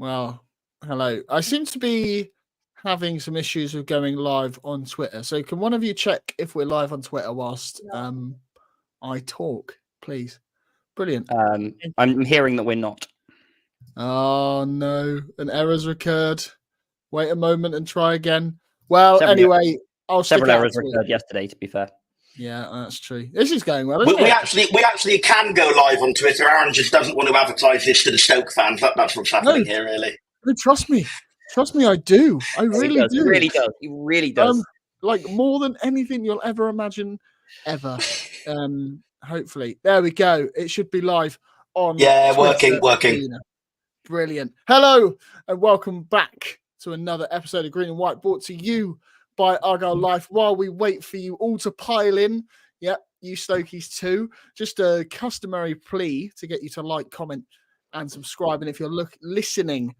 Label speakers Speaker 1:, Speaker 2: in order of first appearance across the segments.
Speaker 1: Well, hello. I seem to be having some issues with going live on Twitter. So can one of you check if we're live on Twitter whilst I talk, please? Brilliant.
Speaker 2: I'm hearing that we're not.
Speaker 1: Oh, no. An error's occurred. Wait a moment and try again. Well, anyway,
Speaker 2: several errors occurred yesterday, to be fair.
Speaker 1: Yeah, that's true. This is going well,
Speaker 3: we actually can go live on Twitter. Aaron just doesn't want to advertise this to the Stoke fans. That's what's happening here, really.
Speaker 1: No, trust me. Trust me, I do. I really do.
Speaker 2: He really does. He really does.
Speaker 1: Like more than anything you'll ever imagine, ever. Hopefully. There we go. It should be live on Twitter.
Speaker 3: Working.
Speaker 1: Brilliant. Hello, and welcome back to another episode of Green and White, brought to you by Argyle Life. While we wait for you all to pile in, yep, you Stokies too. Just a customary plea to get you to like, comment, and subscribe. And if you're listening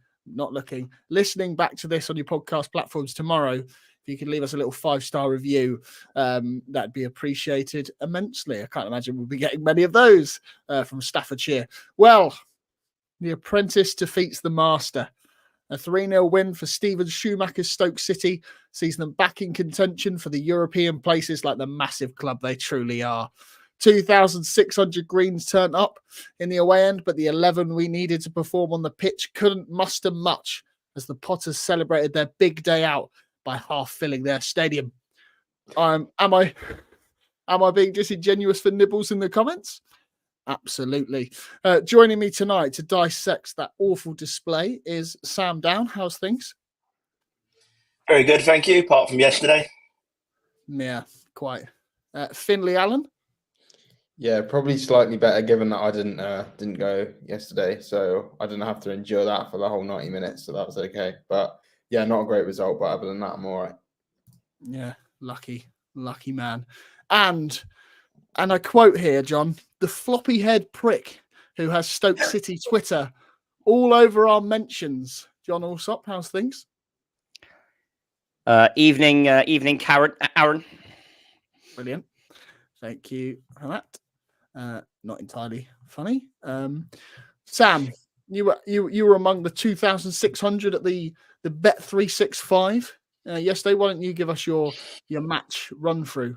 Speaker 1: back to this on your podcast platforms tomorrow, if you could leave us a little 5-star review, that'd be appreciated immensely. I can't imagine we'll be getting many of those from Staffordshire. Well, the apprentice defeats the master. A 3-0 win for Steven Schumacher's Stoke City sees them back in contention for the European places like the massive club they truly are. 2,600 greens turned up in the away end, but the 11 we needed to perform on the pitch couldn't muster much as the Potters celebrated their big day out by half filling their stadium. Am I being disingenuous for nibbles in the comments? Absolutely. Joining me tonight to dissect that awful display is Sam Down. How's things?
Speaker 3: Very good, thank you, apart from yesterday.
Speaker 1: Yeah, quite. Finley Allen?
Speaker 4: Yeah, probably slightly better given that I didn't go yesterday, so I didn't have to endure that for the whole 90 minutes, so that was okay. But yeah, not a great result, but other than that, I'm all right.
Speaker 1: Yeah, lucky man. And I quote here, John, the floppy head prick who has Stoke City Twitter all over our mentions. John Allsop, how's things?
Speaker 2: Evening, Aaron.
Speaker 1: Brilliant. Thank you for that. Not entirely funny. Sam, you were among the 2,600 at the Bet365 yesterday. Why don't you give us your match run through?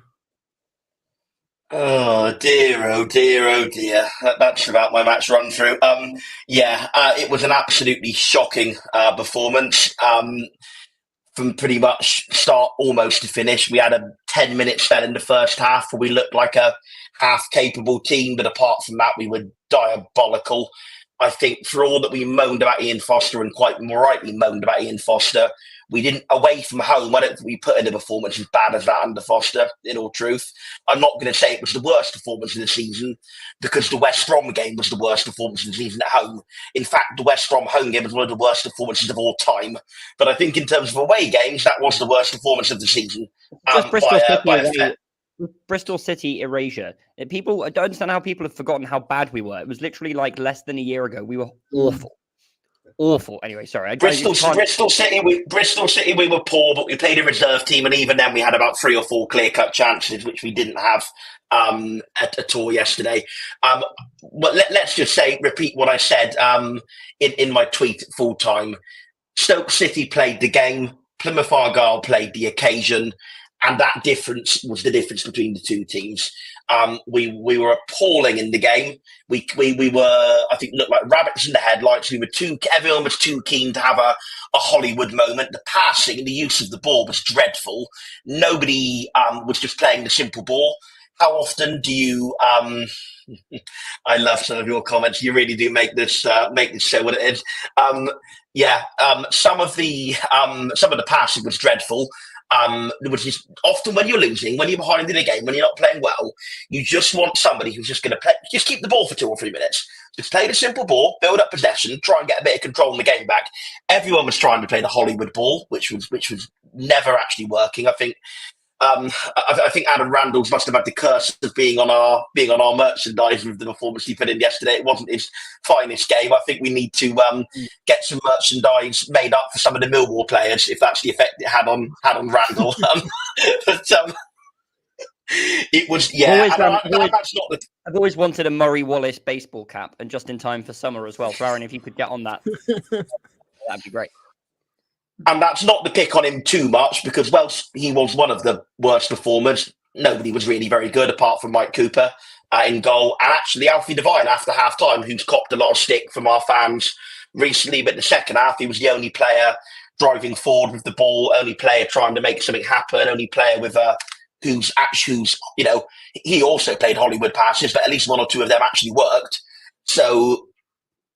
Speaker 3: Oh dear. That's about my match run through. It was an absolutely shocking performance. From pretty much start almost to finish. We had a 10-minute spell in the first half where we looked like a half-capable team, but apart from that, we were diabolical. I think for all that we moaned about Ian Foster, and quite more rightly moaned about Ian Foster, we didn't, away from home, I don't think we put in a performance as bad as that under Foster, in all truth. I'm not going to say it was the worst performance of the season, because the West Brom game was the worst performance of the season at home. In fact, the West Brom home game was one of the worst performances of all time. But I think in terms of away games, that was the worst performance of the season.
Speaker 2: Bristol City erasure. I don't understand how people have forgotten how bad we were. It was literally like less than a year ago. We were awful. Anyway, sorry.
Speaker 3: Bristol City, we were poor, but we played a reserve team, and even then we had about 3 or 4 clear-cut chances, which we didn't have at all yesterday. But let's just repeat what I said in my tweet full time. Stoke City played the game. Plymouth Argyle played the occasion. And that difference was the difference between the two teams. We were appalling in the game. We were, I think, looked like rabbits in the headlights. Everyone was too keen to have a Hollywood moment. The passing and the use of the ball was dreadful. Nobody was just playing the simple ball. How often do you? I love some of your comments. You really do make this show what it is. Some of the passing was dreadful. Which is often when you're losing, when you're behind in a game, when you're not playing well, you just want somebody who's just going to just keep the ball for 2 or 3 minutes. Just play the simple ball, build up possession, try and get a bit of control in the game back. Everyone was trying to play the Hollywood ball, which was never actually working. I think Adam Randall must have had the curse of being on our merchandise with the performance he put in yesterday. It wasn't his finest game. I think we need to get some merchandise made up for some of the Millwall players, if that's the effect it had on Randall. It was,
Speaker 2: I've always wanted a Murray Wallace baseball cap, and just in time for summer as well. So Aaron, if you could get on that. That'd be great.
Speaker 3: And that's not to pick on him too much because, well, he was one of the worst performers. Nobody was really very good apart from Mike Cooper in goal. And actually, Alfie Diviner after half-time, who's copped a lot of stick from our fans recently, but in the second half, he was the only player driving forward with the ball, only player trying to make something happen, only player with who's, you know, he also played Hollywood passes, but at least one or two of them actually worked. So,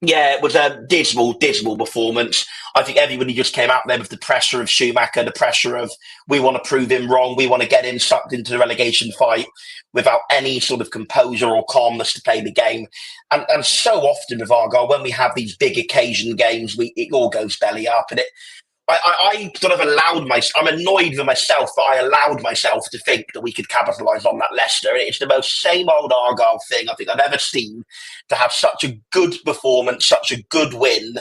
Speaker 3: yeah, it was a dismal performance. I think everybody just came out there with the pressure of Schumacher, the pressure of we want to prove him wrong, we want to get him sucked into the relegation fight without any sort of composure or calmness to play the game. And so often with Argyle, when we have these big occasion games, it all goes belly up. And I sort of I'm annoyed with myself, but I allowed myself to think that we could capitalise on that Leicester. It's the most same old Argyle thing I think I've ever seen, to have such a good performance, such a good win.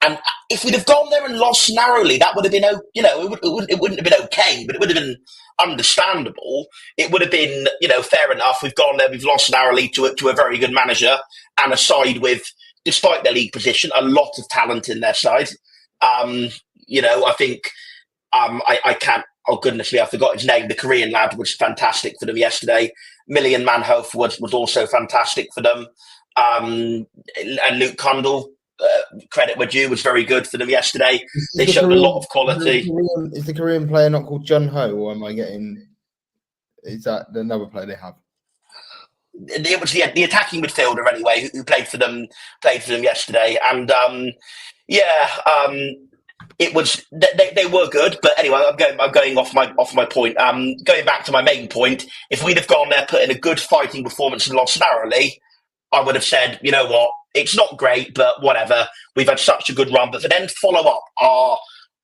Speaker 3: And if we'd have gone there and lost narrowly, that would have been, you know, it wouldn't have been okay, but it would have been understandable. It would have been, you know, fair enough. We've gone there, we've lost narrowly to a very good manager and a side with, despite their league position, a lot of talent in their side. You know, I think I can't. Oh goodness me, I forgot his name. The Korean lad was fantastic for them yesterday. Million Manhoef was also fantastic for them. And Luke Condell, credit where due, was very good for them yesterday. They showed a lot of quality.
Speaker 4: Is the Korean player not called Jun Ho, or am I getting? Is that another player they have?
Speaker 3: It was the attacking midfielder anyway who played for them yesterday, and it was they were good. But anyway, I'm going off my point. Going back to my main point, if we'd have gone there, put in a good fighting performance and lost narrowly, I would have said, you know what, it's not great, but whatever. We've had such a good run, but to then follow up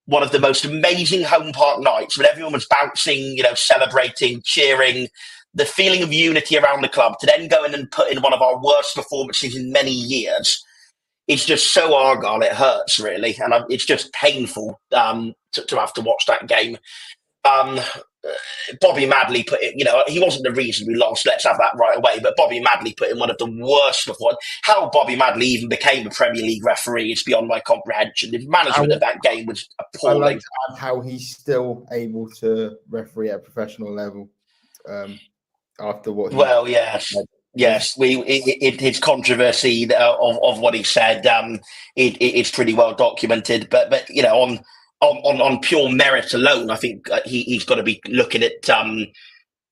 Speaker 3: one of the most amazing home park nights when everyone was bouncing, you know, celebrating, cheering, the feeling of unity around the club, to then go in and put in one of our worst performances in many years. It's just so Argyle, it hurts really, and it's just painful to have to watch that game. Bobby Madley put it, you know, he wasn't the reason we lost, let's have that right away, but Bobby Madley put in one of the worst performances. How Bobby Madley even became a Premier League referee is beyond my comprehension. The management of that game was appalling.
Speaker 4: I like to add how he's still able to referee at a professional level after what he...
Speaker 3: Well, yes. Yes, his controversy of what he said, it's pretty well documented. But you know, on pure merit alone, I think he's got to be looking at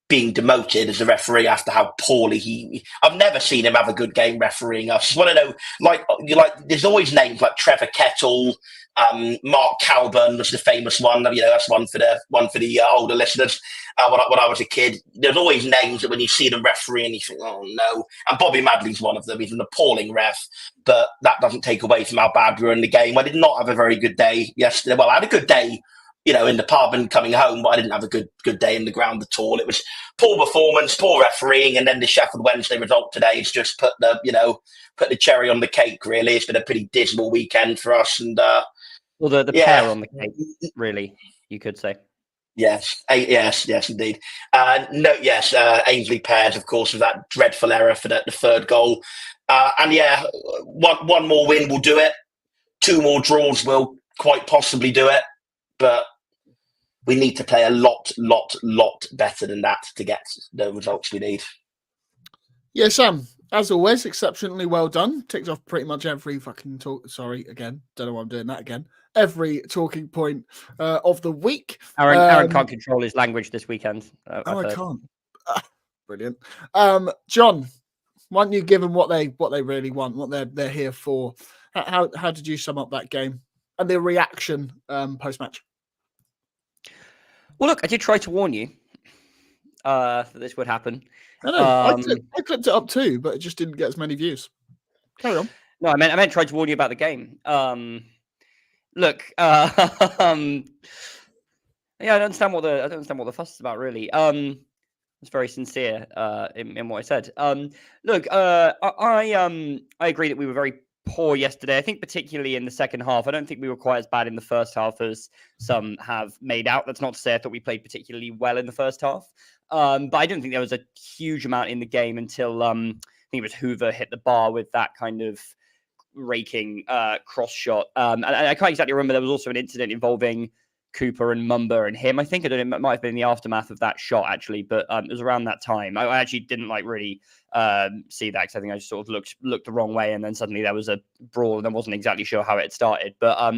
Speaker 3: being demoted as a referee after how poorly I've never seen him have a good game refereeing. I just want to know, like there's always names like Trevor Kettle, Mark Calburn was the famous one. You know, that's one for the older listeners. When I was a kid, there's always names that when you see them refereeing, you think, oh no. And Bobby Madley's one of them. He's an appalling ref, but that doesn't take away from how bad we were in the game. I did not have a very good day yesterday. Well, I had a good day, you know, in the pub and coming home, but I didn't have a good day in the ground at all. It was poor performance, poor refereeing, and then the Sheffield Wednesday result today has just put the cherry on the cake. Really, it's been a pretty dismal weekend for us. And
Speaker 2: the pear on the cake, really, you could say.
Speaker 3: Yes, indeed. Ainsley Pears, of course, with that dreadful error for the third goal. One more win will do it. 2 more draws will quite possibly do it. But we need to play a lot better than that to get the results we need. Yeah,
Speaker 1: Sam, as always, exceptionally well done. Ticked off pretty much every fucking talk. Sorry, again. Don't know why I'm doing that again. Every talking point of the week.
Speaker 2: Aaron can't control his language this weekend.
Speaker 1: I can't. Brilliant. John, why don't you give them what they really want, what they're here for? How did you sum up that game and the reaction post-match?
Speaker 2: Well, look, I did try to warn you that this would happen.
Speaker 1: I know. I clipped it up too, but it just didn't get as many views. Carry on.
Speaker 2: No, I meant try to warn you about the game. Look, yeah, I don't understand what the fuss is about, really. It's very sincere in what I said. Look, I agree that we were very poor yesterday. I think particularly in the second half. I don't think we were quite as bad in the first half as some have made out. That's not to say I thought we played particularly well in the first half. But I don't think there was a huge amount in the game until I think it was Hoover hit the bar with that kind of raking cross shot. And I can't exactly remember. There was also an incident involving Cooper and Mumba and him. I think I don't know, it might have been in the aftermath of that shot actually, but it was around that time. I actually didn't really see that, because I think I just sort of looked the wrong way, and then suddenly there was a brawl, and I wasn't exactly sure how it had started. But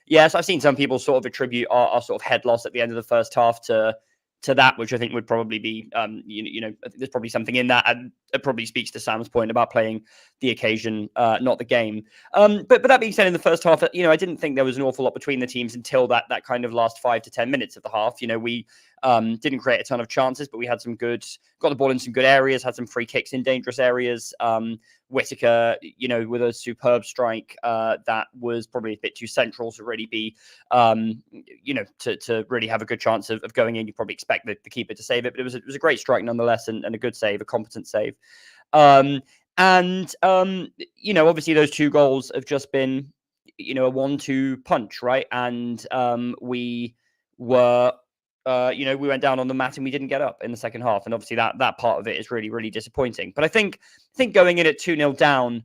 Speaker 2: yes, I've seen some people sort of attribute our sort of head loss at the end of the first half to that, which I think would probably be, there's probably something in that, and it probably speaks to Sam's point about playing the occasion, not the game. But that being said, in the first half, I didn't think there was an awful lot between the teams until that kind of last 5 to 10 minutes of the half. We didn't create a ton of chances, but we had got the ball in some good areas, had some free kicks in dangerous areas. Whitaker, with a superb strike that was probably a bit too central to really be, to really have a good chance of going in. You probably expect the keeper to save it, but it was a great strike nonetheless, and a good save, a competent save. Obviously those 2 goals have just been, a 1-2 punch, right? And we were. We went down on the mat and we didn't get up in the second half, and obviously that part of it is really, really disappointing. But I think going in at 2-0 down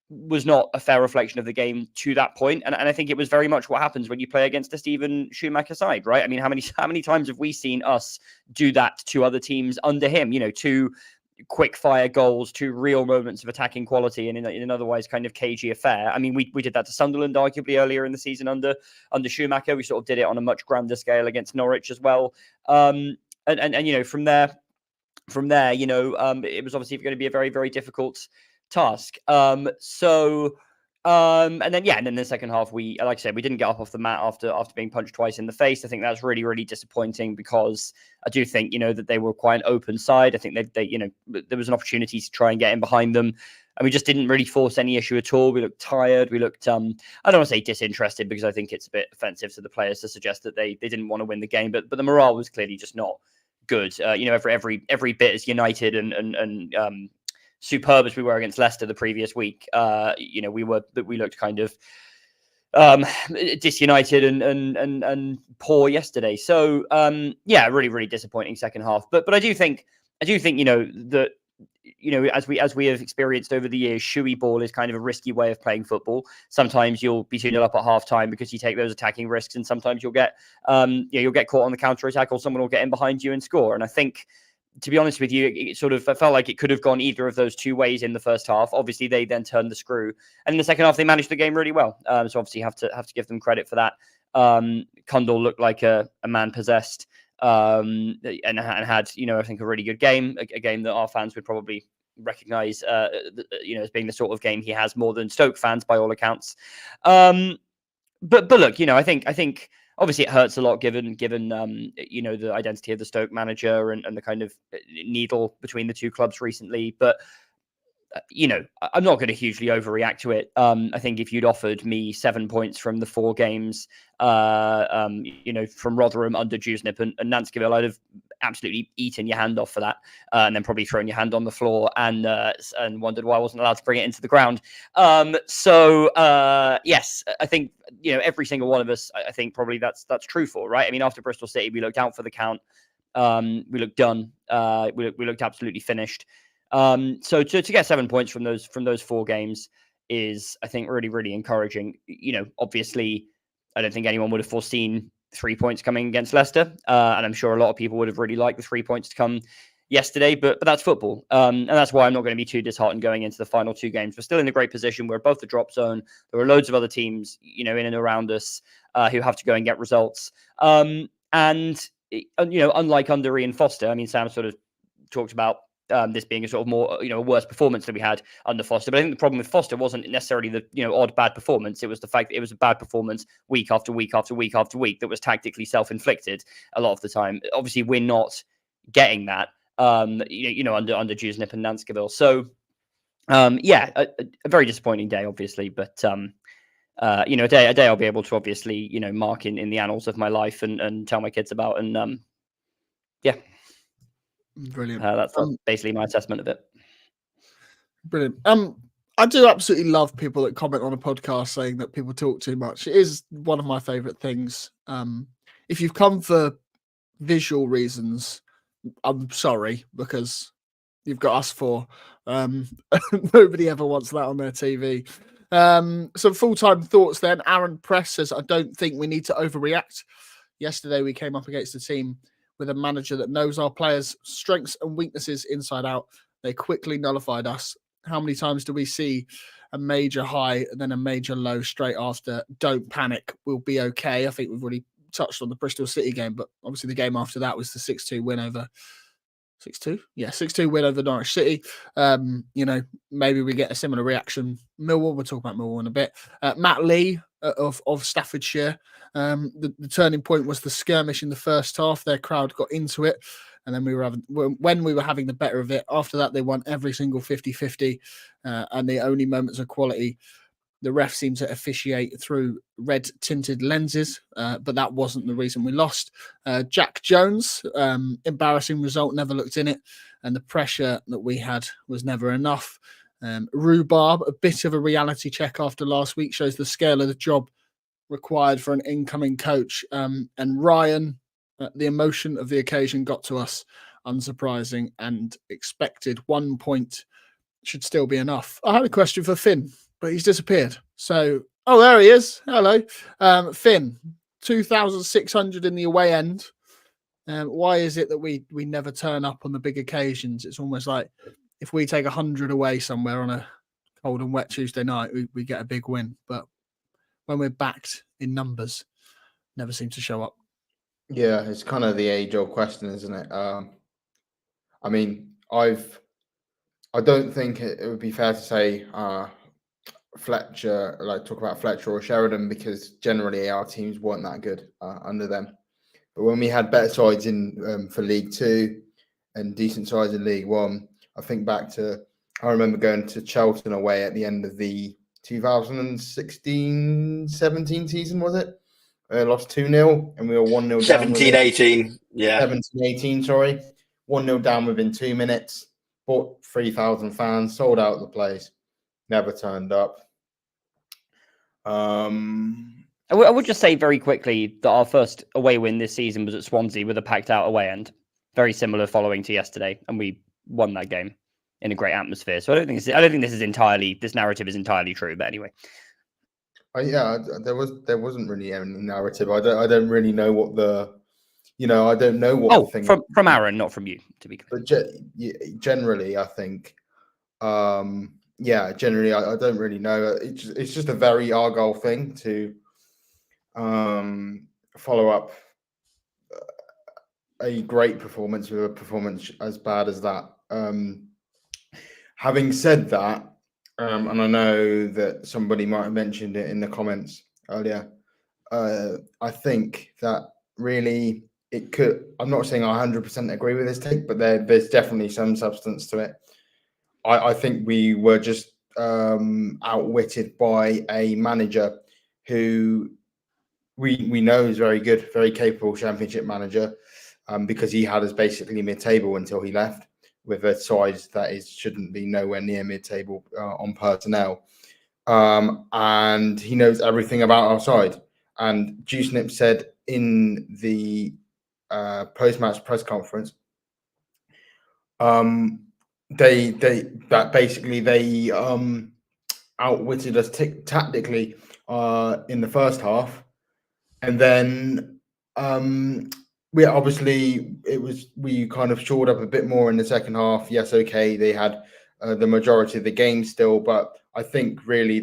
Speaker 2: was not a fair reflection of the game to that point, and I think it was very much what happens when you play against a Steven Schumacher side, right? I mean, how many times have we seen us do that to other teams under him? 2 quick fire goals, 2 real moments of attacking quality in an otherwise kind of cagey affair. I mean, we did that to Sunderland arguably earlier in the season under Schumacher. We sort of did it on a much grander scale against Norwich as well. And from there, it was obviously going to be a very, very difficult task. And then the second half, like I said, we didn't get up off the mat after being punched twice in the face. I think that's really, really disappointing, because I do think, that they were quite an open side. I think they there was an opportunity to try and get in behind them, and we just didn't really force any issue at all. We looked tired. We looked, I don't want to say disinterested, because I think it's a bit offensive to the players to suggest that they didn't want to win the game, but the morale was clearly just not good. Every bit as united and superb as we were against Leicester the previous week, we looked kind of disunited and poor yesterday. So really, really disappointing second half. But I do think that as we have experienced over the years, shoey ball is kind of a risky way of playing football. Sometimes you'll be 2-0 up at half time because you take those attacking risks, and sometimes you'll get caught on the counter attack, or someone will get in behind you and score. And I think, to be honest with you, I felt like it could have gone either of those 2 ways in the first half. Obviously, they then turned the screw, and in the second half, they managed the game really well. So obviously, have to give them credit for that. Kundal looked like a man possessed, and had I think a really good game, a game that our fans would probably recognise, as being the sort of game he has more than Stoke fans by all accounts. But look, I think. Obviously, it hurts a lot given the identity of the Stoke manager and the kind of needle between the 2 clubs recently. But I'm not going to hugely overreact to it. I think if you'd offered me 7 points from the 4 games, from Rotherham under Dewsnip and Nanskiville, I'd have absolutely eaten your hand off for that, and then probably thrown your hand on the floor and wondered why I wasn't allowed to bring it into the ground. Yes, I think every single one of us, I think probably that's true for, right? I mean, after Bristol City, we looked out for the count. We looked done. We looked absolutely finished. So to get 7 points from those 4 games is, I think, really, really encouraging. Obviously, I don't think anyone would have foreseen 3 points coming against Leicester, and I'm sure a lot of people would have really liked the 3 points to come yesterday. But that's football, and that's why I'm not going to be too disheartened going into the final 2 games. We're still in a great position. We're above the drop zone. There are loads of other teams, in and around us, who have to go and get results. Unlike under Ian Foster, I mean, Sam sort of talked about this being a sort of more, a worse performance than we had under Foster. But I think the problem with Foster wasn't necessarily the, odd bad performance. It was the fact that it was a bad performance week after week after week after week that was tactically self-inflicted a lot of the time. Obviously, we're not getting that, under Dewsnip and Nanskiville. So, a very disappointing day, obviously. But, a day I'll be able to obviously, mark in the annals of my life and tell my kids about. And,
Speaker 1: Brilliant.
Speaker 2: That's basically my assessment of it.
Speaker 1: Brilliant. I do absolutely love people that comment on a podcast saying that people talk too much. It is one of my favorite things. If you've come for visual reasons, I'm sorry, because you've got us for. Nobody ever wants that on their TV. Some full-time thoughts then. Aaron Press says, I don't think we need to overreact. Yesterday, we came up against a team with a manager that knows our players' strengths and weaknesses inside out. They quickly nullified us. How many times do we see a major high and then a major low straight after? Don't panic. We'll be okay. I think we've already touched on the Bristol City game, but obviously the game after that was the 6-2 win over 6-2? Yeah, 6-2 win over Norwich City. Maybe we get a similar reaction. Millwall, we'll talk about Millwall in a bit. Matt Lee of Staffordshire. The turning point was the skirmish in the first half. Their crowd got into it. And then when we were having the better of it, after that, they won every single 50-50. And the only moments of quality, the ref seemed to officiate through red-tinted lenses, but that wasn't the reason we lost. Jack Jones, embarrassing result, never looked in it, and the pressure that we had was never enough. Rhubarb, a bit of a reality check after last week, shows the scale of the job required for an incoming coach. And Ryan, the emotion of the occasion got to us, unsurprising and expected. 1 point should still be enough. I had a question for Finn, but he's disappeared. So, there he is. Hello. Finn, 2,600 in the away end. Why is it that we never turn up on the big occasions? It's almost like if we take 100 away somewhere on a cold and wet Tuesday night, we get a big win. But when we're backed in numbers, never seem to show up.
Speaker 4: Yeah, it's kind of the age-old question, isn't it? I mean, I don't think it would be fair to say Fletcher, talk about Fletcher or Sheridan, because generally our teams weren't that good under them. But when we had better sides in for League Two and decent sides in League One, I remember going to Charlton away at the end of the 2016-17 season, was it? Lost 2-0 and we were 1-0 down.
Speaker 3: 17-18, yeah.
Speaker 4: 17-18, sorry. 1-0 down within 2 minutes. Bought 3,000 fans, sold out the place. Never turned up.
Speaker 2: I would just say very quickly that our first away win this season was at Swansea with a packed out away end. Very similar following to yesterday, and we won that game in a great atmosphere. So I don't think this narrative is entirely true. But anyway,
Speaker 4: there wasn't really any narrative. I don't really know what the, I don't know what the thing
Speaker 2: from Aaron, not from you, to be clear.
Speaker 4: But generally, I think, generally, I don't really know. It's just a very Argyle thing to follow up a great performance with a performance as bad as that. Having said that, and I know that somebody might have mentioned it in the comments earlier, I think that really it could. I'm not saying I 100% agree with this take, but there's definitely some substance to it. I think we were just outwitted by a manager who we know is very good, very capable Championship manager, because he had us basically mid-table until he left, with a side that shouldn't be nowhere near mid-table on personnel. And he knows everything about our side. And Juicenip said in the post-match press conference, they outwitted us tactically in the first half, and then we kind of shored up a bit more in the second half. Yes, okay, they had the majority of the game still, but I think really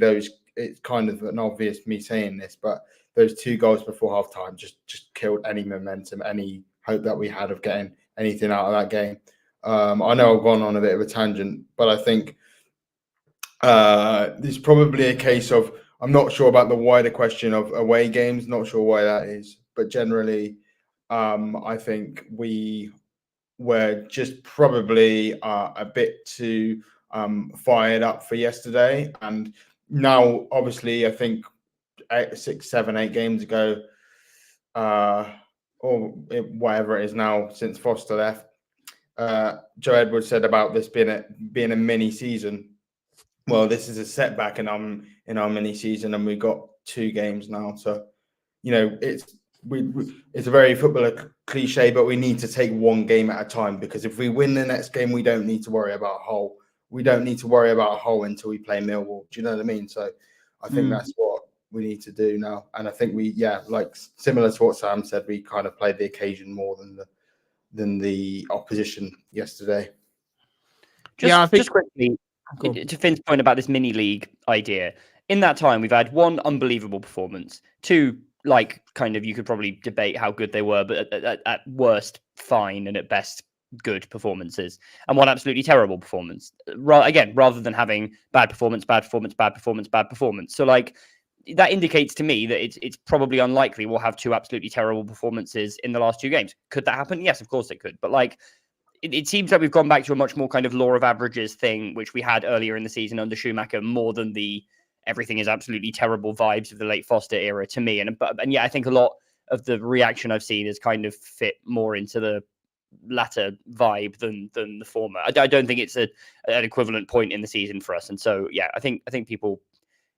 Speaker 4: it's kind of an obvious me saying this, but those 2 goals before half time just killed any momentum, any hope that we had of getting anything out of that game. I know I've gone on a bit of a tangent, but I think there's probably a case of, I'm not sure about the wider question of away games, not sure why that is, but generally, I think we were just probably a bit too fired up for yesterday. And now, obviously, I think 6, 7, 8 games ago, or whatever it is now since Foster left, Joe Edwards said about this being a mini season. Well, this is a setback in our mini season, and we got 2 games now. So, it's a very footballer cliche, but we need to take 1 game at a time, because if we win the next game, we don't need to worry about Hull. We don't need to worry about Hull until we play Millwall. Do you know what I mean? So I think that's what we need to do now. And I think like similar to what Sam said, we kind of played the occasion more than the opposition yesterday.
Speaker 2: Just quickly, to Finn's point about this mini league idea, in that time we've had one unbelievable performance, two kind of you could probably debate how good they were, but at worst fine and at best good performances, and one absolutely terrible performance. Again, rather than having bad performance. So that indicates to me that it's probably unlikely we'll have two absolutely terrible performances in the last two games. Could that happen? Yes, of course it could. But it seems like we've gone back to a much more kind of law of averages thing, which we had earlier in the season under Schumacher, more than the everything is absolutely terrible vibes of the late Foster era to me. And yeah, I think a lot of the reaction I've seen has kind of fit more into the latter vibe than the former. I don't think it's an equivalent point in the season for us. And so, yeah, I think people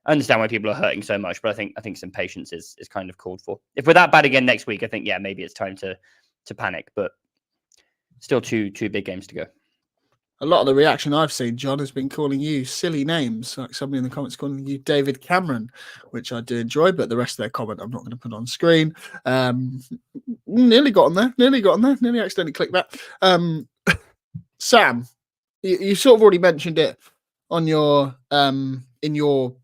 Speaker 2: understand why people are hurting so much, but I think some patience is kind of called for. If we're that bad again next week, I think, yeah, maybe it's time to panic, but still two big games to go.
Speaker 1: A lot of the reaction I've seen, John, has been calling you silly names, like somebody in the comments calling you David Cameron, which I do enjoy, but the rest of their comment I'm not going to put on screen. Nearly got on there, nearly accidentally clicked that. Sam, you sort of already mentioned it on your in your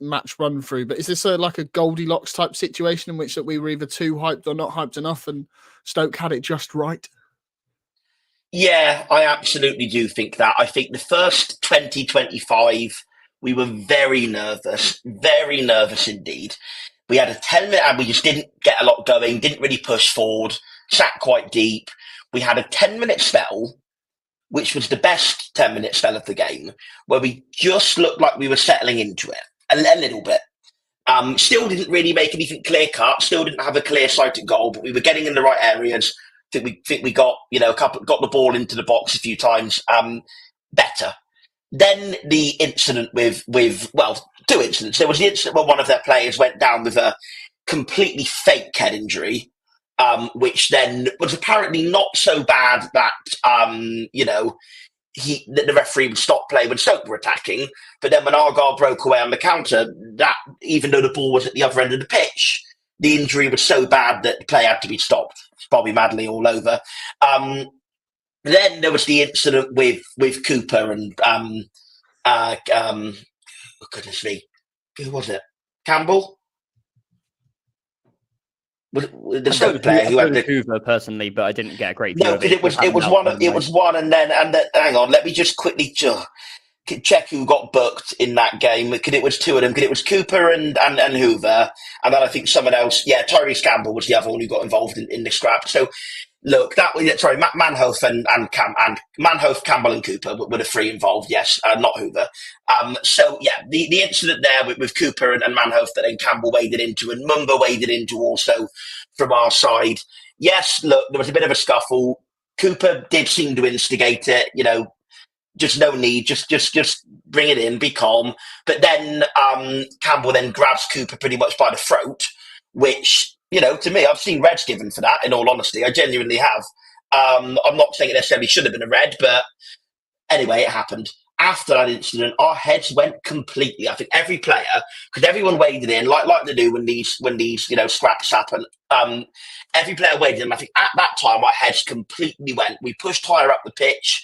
Speaker 1: match run through, but is this like a Goldilocks type situation in which that we were either too hyped or not hyped enough and Stoke had it just right?
Speaker 3: Yeah, I absolutely do think that. I think the first 20-25, we were very nervous indeed. We had a 10-minute and we just didn't get a lot going, didn't really push forward, sat quite deep. We had a 10-minute spell, which was the best 10-minute spell of the game, where we just looked like we were settling into it a little bit. Still didn't really make anything clear cut, still didn't have a clear sighted goal, but we were getting in the right areas. Think we got got the ball into the box a few times better. Then the incident with two incidents. There was the incident where one of their players went down with a completely fake head injury, which then was apparently not so bad that the referee would stop play when Stoke were attacking. But then when Argyle broke away on the counter, that even though the ball was at the other end of the pitch, the injury was so bad that the play had to be stopped. Bobby Madley all over. Then there was the incident with Cooper and goodness me, who was it? Campbell? The Stoke player who had the
Speaker 2: Hoover personally, but I didn't get a great.
Speaker 3: No, because it was one, and then hang on, let me just quickly check who got booked in that game. It was two of them. It was Cooper and Hoover, and then I think someone else. Yeah, Tyrese Campbell was the other one who got involved in the scrap. So look, Manhoef and Manhoef, Campbell and Cooper were the three involved. Yes, not Hoover. So yeah, the incident there with Cooper and Manhoef that then Campbell waded into and Mumba waded into also from our side. Yes, look, there was a bit of a scuffle. Cooper did seem to instigate it. Just no need, just bring it in, be calm. But then Campbell then grabs Cooper pretty much by the throat, which, to me, I've seen reds given for that, in all honesty. I genuinely have. I'm not saying it necessarily should have been a red, but anyway, it happened. After that incident, our heads went completely. I think every player, because everyone waded in, like they do when these scraps happen. Every player waded in. I think at that time, our heads completely went. We pushed higher up the pitch.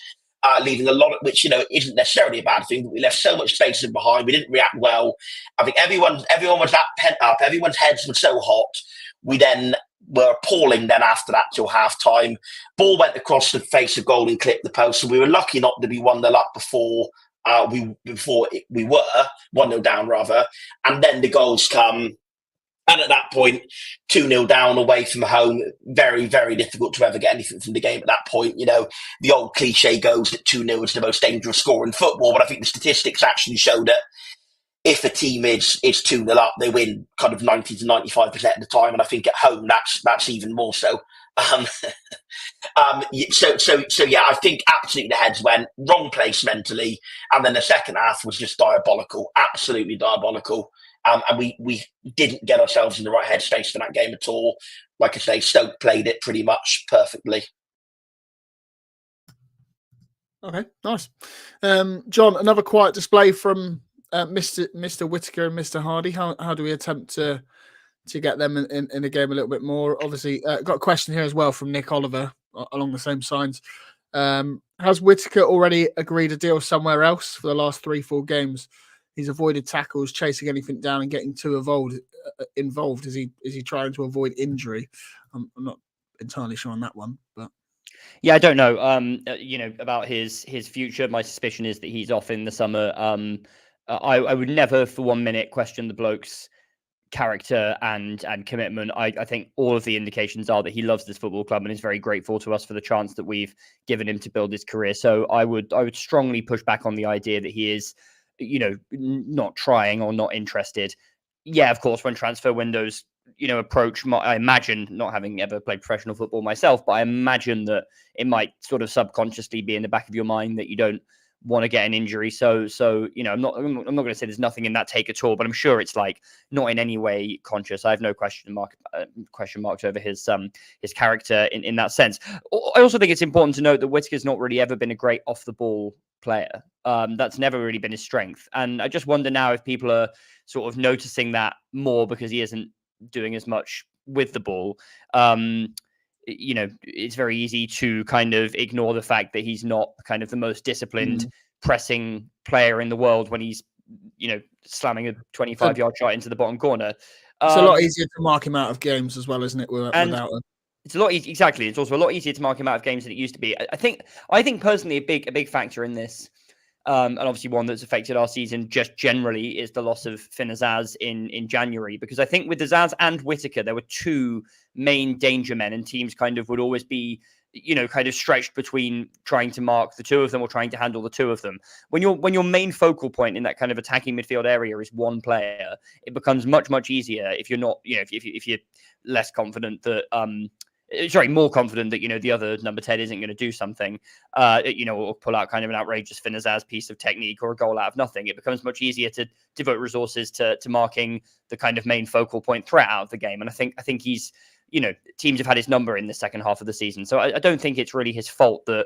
Speaker 3: Leaving a lot of which isn't necessarily a bad thing, but we left so much space in behind. We didn't react well. I think everyone was that pent up. Everyone's heads were so hot. We then were appalling. Then after that, till half time, ball went across the face of goal and clipped the post. So we were lucky not to be 1-0 up before we were 1-0 down rather. And then the goals come. And at that point, 2-0 down away from home, very, very difficult to ever get anything from the game at that point. The old cliche goes that 2-0 is the most dangerous score in football, but I think the statistics actually show that if a team is 2-0 up, they win kind of 90 to 95% of the time. And I think at home, that's even more so. So yeah, I think absolutely the heads went wrong place mentally. And then the second half was just diabolical, absolutely diabolical. And we didn't get ourselves in the right headspace for that game at all. Like I say, Stoke played it pretty much perfectly.
Speaker 1: Okay, nice. John, another quiet display from Mr. Whitaker and Mr. Hardy? How do we attempt to get them in the game a little bit more? Obviously, got a question here as well from Nick Oliver along the same signs. Has Whitaker already agreed a deal somewhere else for the last 3-4 games? He's avoided tackles, chasing anything down, and getting too involved. Is he trying to avoid injury? I'm not entirely sure on that one, but
Speaker 2: yeah, I don't know. About his future. My suspicion is that he's off in the summer. I would never for 1 minute question the bloke's character and commitment. I think all of the indications are that he loves this football club and is very grateful to us for the chance that we've given him to build his career. So I would strongly push back on the idea that he is, not trying or not interested. Yeah, of course, when transfer windows, approach, I imagine, not having ever played professional football myself, but I imagine that it might sort of subconsciously be in the back of your mind that you don't want to get an injury. So I'm not going to say there's nothing in that take at all, but I'm sure it's like not in any way conscious. I have no question marks over his character in that sense. I also think it's important to note that Whitaker's not really ever been a great off the ball player. That's never really been his strength. And I just wonder now if people are sort of noticing that more because he isn't doing as much with the ball. It's very easy to kind of ignore the fact that he's not kind of the most disciplined pressing player in the world when he's, slamming a 25-yard shot into the bottom corner.
Speaker 1: It's a lot easier to mark him out of games as well, isn't it? Without him.
Speaker 2: It's a lot easier. Exactly. It's also a lot easier to mark him out of games than it used to be. I think personally a big factor in this, and obviously one that's affected our season just generally, is the loss of Finn Azaz in January. Because I think with Azaz and Whitaker, there were two main danger men, and teams kind of would always be, kind of stretched between trying to mark the two of them or trying to handle the two of them. When your main focal point in that kind of attacking midfield area is one player, it becomes much easier if you're not, if you're less confident that more confident that, the other number 10 isn't going to do something, or pull out kind of an outrageous Finn Azaz piece of technique or a goal out of nothing. It becomes much easier to devote resources to marking the kind of main focal point threat out of the game. And I think he's, teams have had his number in the second half of the season. So I don't think it's really his fault that,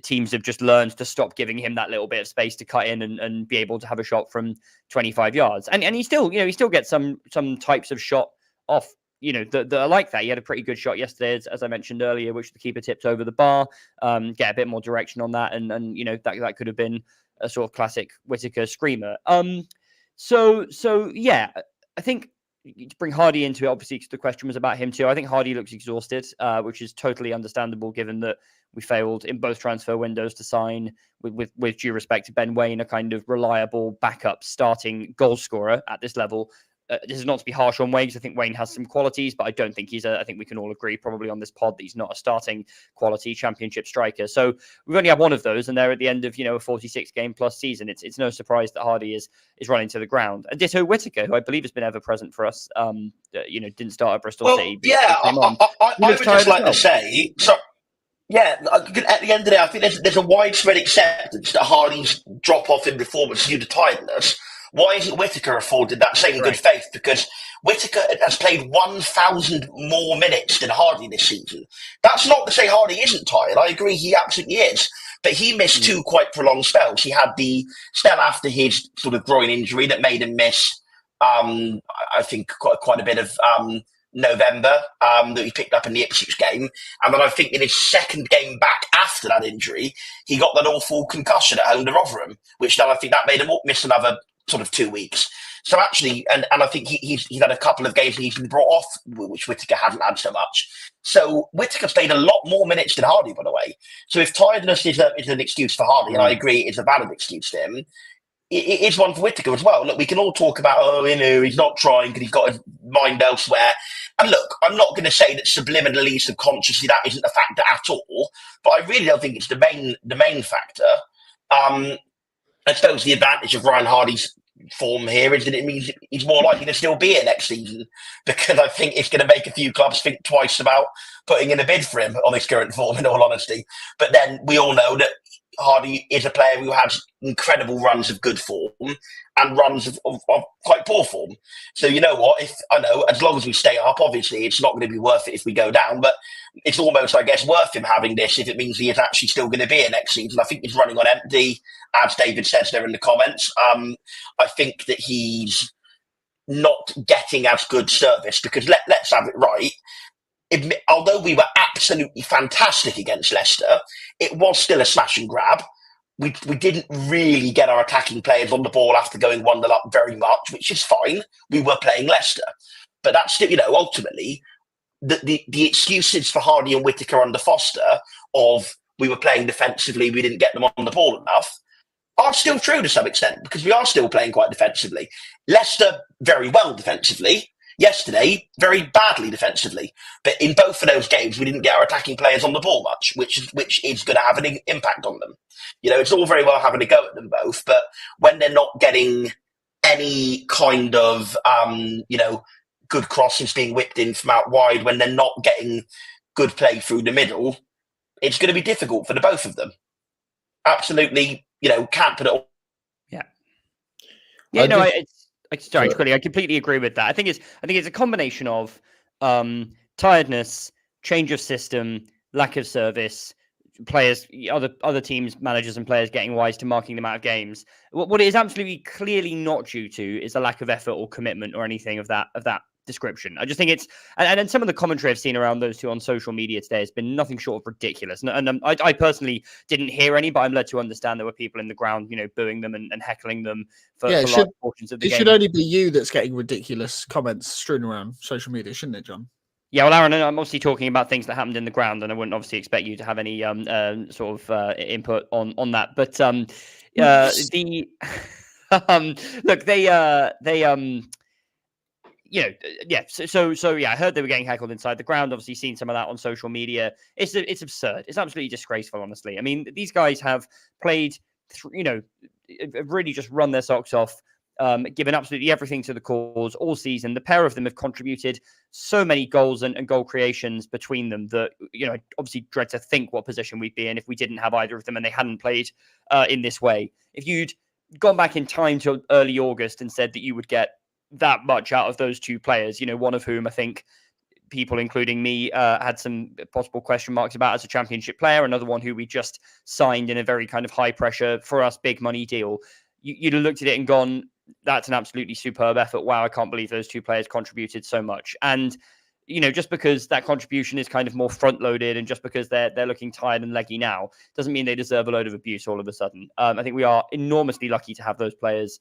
Speaker 2: teams have just learned to stop giving him that little bit of space to cut in and be able to have a shot from 25 yards. And he still, he still gets some types of shot off, that are like that. He had a pretty good shot yesterday, as I mentioned earlier, which the keeper tipped over the bar, get a bit more direction on that. And that could have been a sort of classic Whitaker screamer. So yeah, I think to bring Hardy into it, obviously the question was about him too. I think Hardy looks exhausted, which is totally understandable given that we failed in both transfer windows to sign, with due respect to Ben Waine, a kind of reliable backup starting goal scorer at this level. This is not to be harsh on Wayne, because I think Wayne has some qualities, but I don't think I think we can all agree probably on this pod that he's not a starting quality championship striker. So we've only had one of those, and they're at the end of, a 46 game plus season. It's no surprise that Hardy is running to the ground. And ditto Whitaker, who I believe has been ever present for us, didn't start at Bristol City.
Speaker 3: Yeah, I would just like to say, so yeah, at the end of the day, I think there's a widespread acceptance that Hardy's drop off in performance due to tiredness. Why isn't Whitaker afforded that same good faith? Because Whitaker has played 1,000 more minutes than Hardy this season. That's not to say Hardy isn't tired. I agree, he absolutely is. But he missed two quite prolonged spells. He had the spell after his sort of groin injury that made him miss, I think, quite a bit of November that he picked up in the Ipswich game. And then I think in his second game back after that injury, he got that awful concussion at home to Rotherham, which then I think that made him miss another sort of 2 weeks. So actually, and I think he's had a couple of games he's been brought off, which Whitaker hasn't had so much. So Whitaker's played a lot more minutes than Hardy, by the way. So if tiredness is an excuse for Hardy, and I agree it's a valid excuse to him, it is one for Whitaker as well. Look, we can all talk about, he's not trying because he's got his mind elsewhere. And look, I'm not going to say that subliminally, subconsciously, that isn't a factor at all, but I really don't think it's the main factor. I suppose the advantage of Ryan Hardy's form here is that it means he's more likely to still be here next season, because I think it's going to make a few clubs think twice about putting in a bid for him on his current form, in all honesty. But then we all know that Hardy is a player who has incredible runs of good form and runs of quite poor form. So you know what? If I know, as long as we stay up, obviously it's not going to be worth it if we go down. But it's almost, I guess, worth him having this if it means he is actually still going to be here next season. I think he's running on empty, as David says there in the comments. I think that he's not getting as good service because let's have it right. Although we were absolutely fantastic against Leicester, it was still a smash and grab. We didn't really get our attacking players on the ball after going 1-0 up very much, which is fine. We were playing Leicester. But that's still, ultimately, the excuses for Hardy and Whitaker under Foster of we were playing defensively, we didn't get them on the ball enough, are still true to some extent because we are still playing quite defensively. Leicester, very well defensively. Yesterday, very badly defensively. But in both of those games, we didn't get our attacking players on the ball much, which is going to have an impact on them. It's all very well having a go at them both, but when they're not getting any kind of, good crosses being whipped in from out wide, when they're not getting good play through the middle, it's going to be difficult for the both of them. Absolutely, can't put it all.
Speaker 2: Yeah. Yeah, I completely agree with that. I think it's a combination of tiredness, change of system, lack of service, players, other teams, managers, and players getting wise to marking them out of games. What it is absolutely clearly not due to is a lack of effort or commitment or anything of that description. I just think it's, and then some of the commentary I've seen around those two on social media today has been nothing short of ridiculous. And I personally didn't hear any, but I'm led to understand there were people in the ground, booing them and heckling them for large portions of the game.
Speaker 1: It should only be you that's getting ridiculous comments strewn around social media, shouldn't it, John?
Speaker 2: Yeah, well, Aaron, I'm obviously talking about things that happened in the ground, and I wouldn't obviously expect you to have any sort of input on that. But look, So I heard they were getting heckled inside the ground. Obviously, seen some of that on social media. It's absurd. It's absolutely disgraceful, honestly. I mean, these guys have played, really just run their socks off, given absolutely everything to the cause all season. The pair of them have contributed so many goals and goal creations between them that, I obviously dread to think what position we'd be in if we didn't have either of them and they hadn't played in this way. If you'd gone back in time to early August and said that you would get that much out of those two players, one of whom I think people, including me, had some possible question marks about as a championship player, another one who we just signed in a very kind of high pressure for us big money deal. You'd have looked at it and gone, that's an absolutely superb effort. Wow, I can't believe those two players contributed so much. And, just because that contribution is kind of more front loaded and just because they're looking tired and leggy now, doesn't mean they deserve a load of abuse all of a sudden. I think we are enormously lucky to have those players.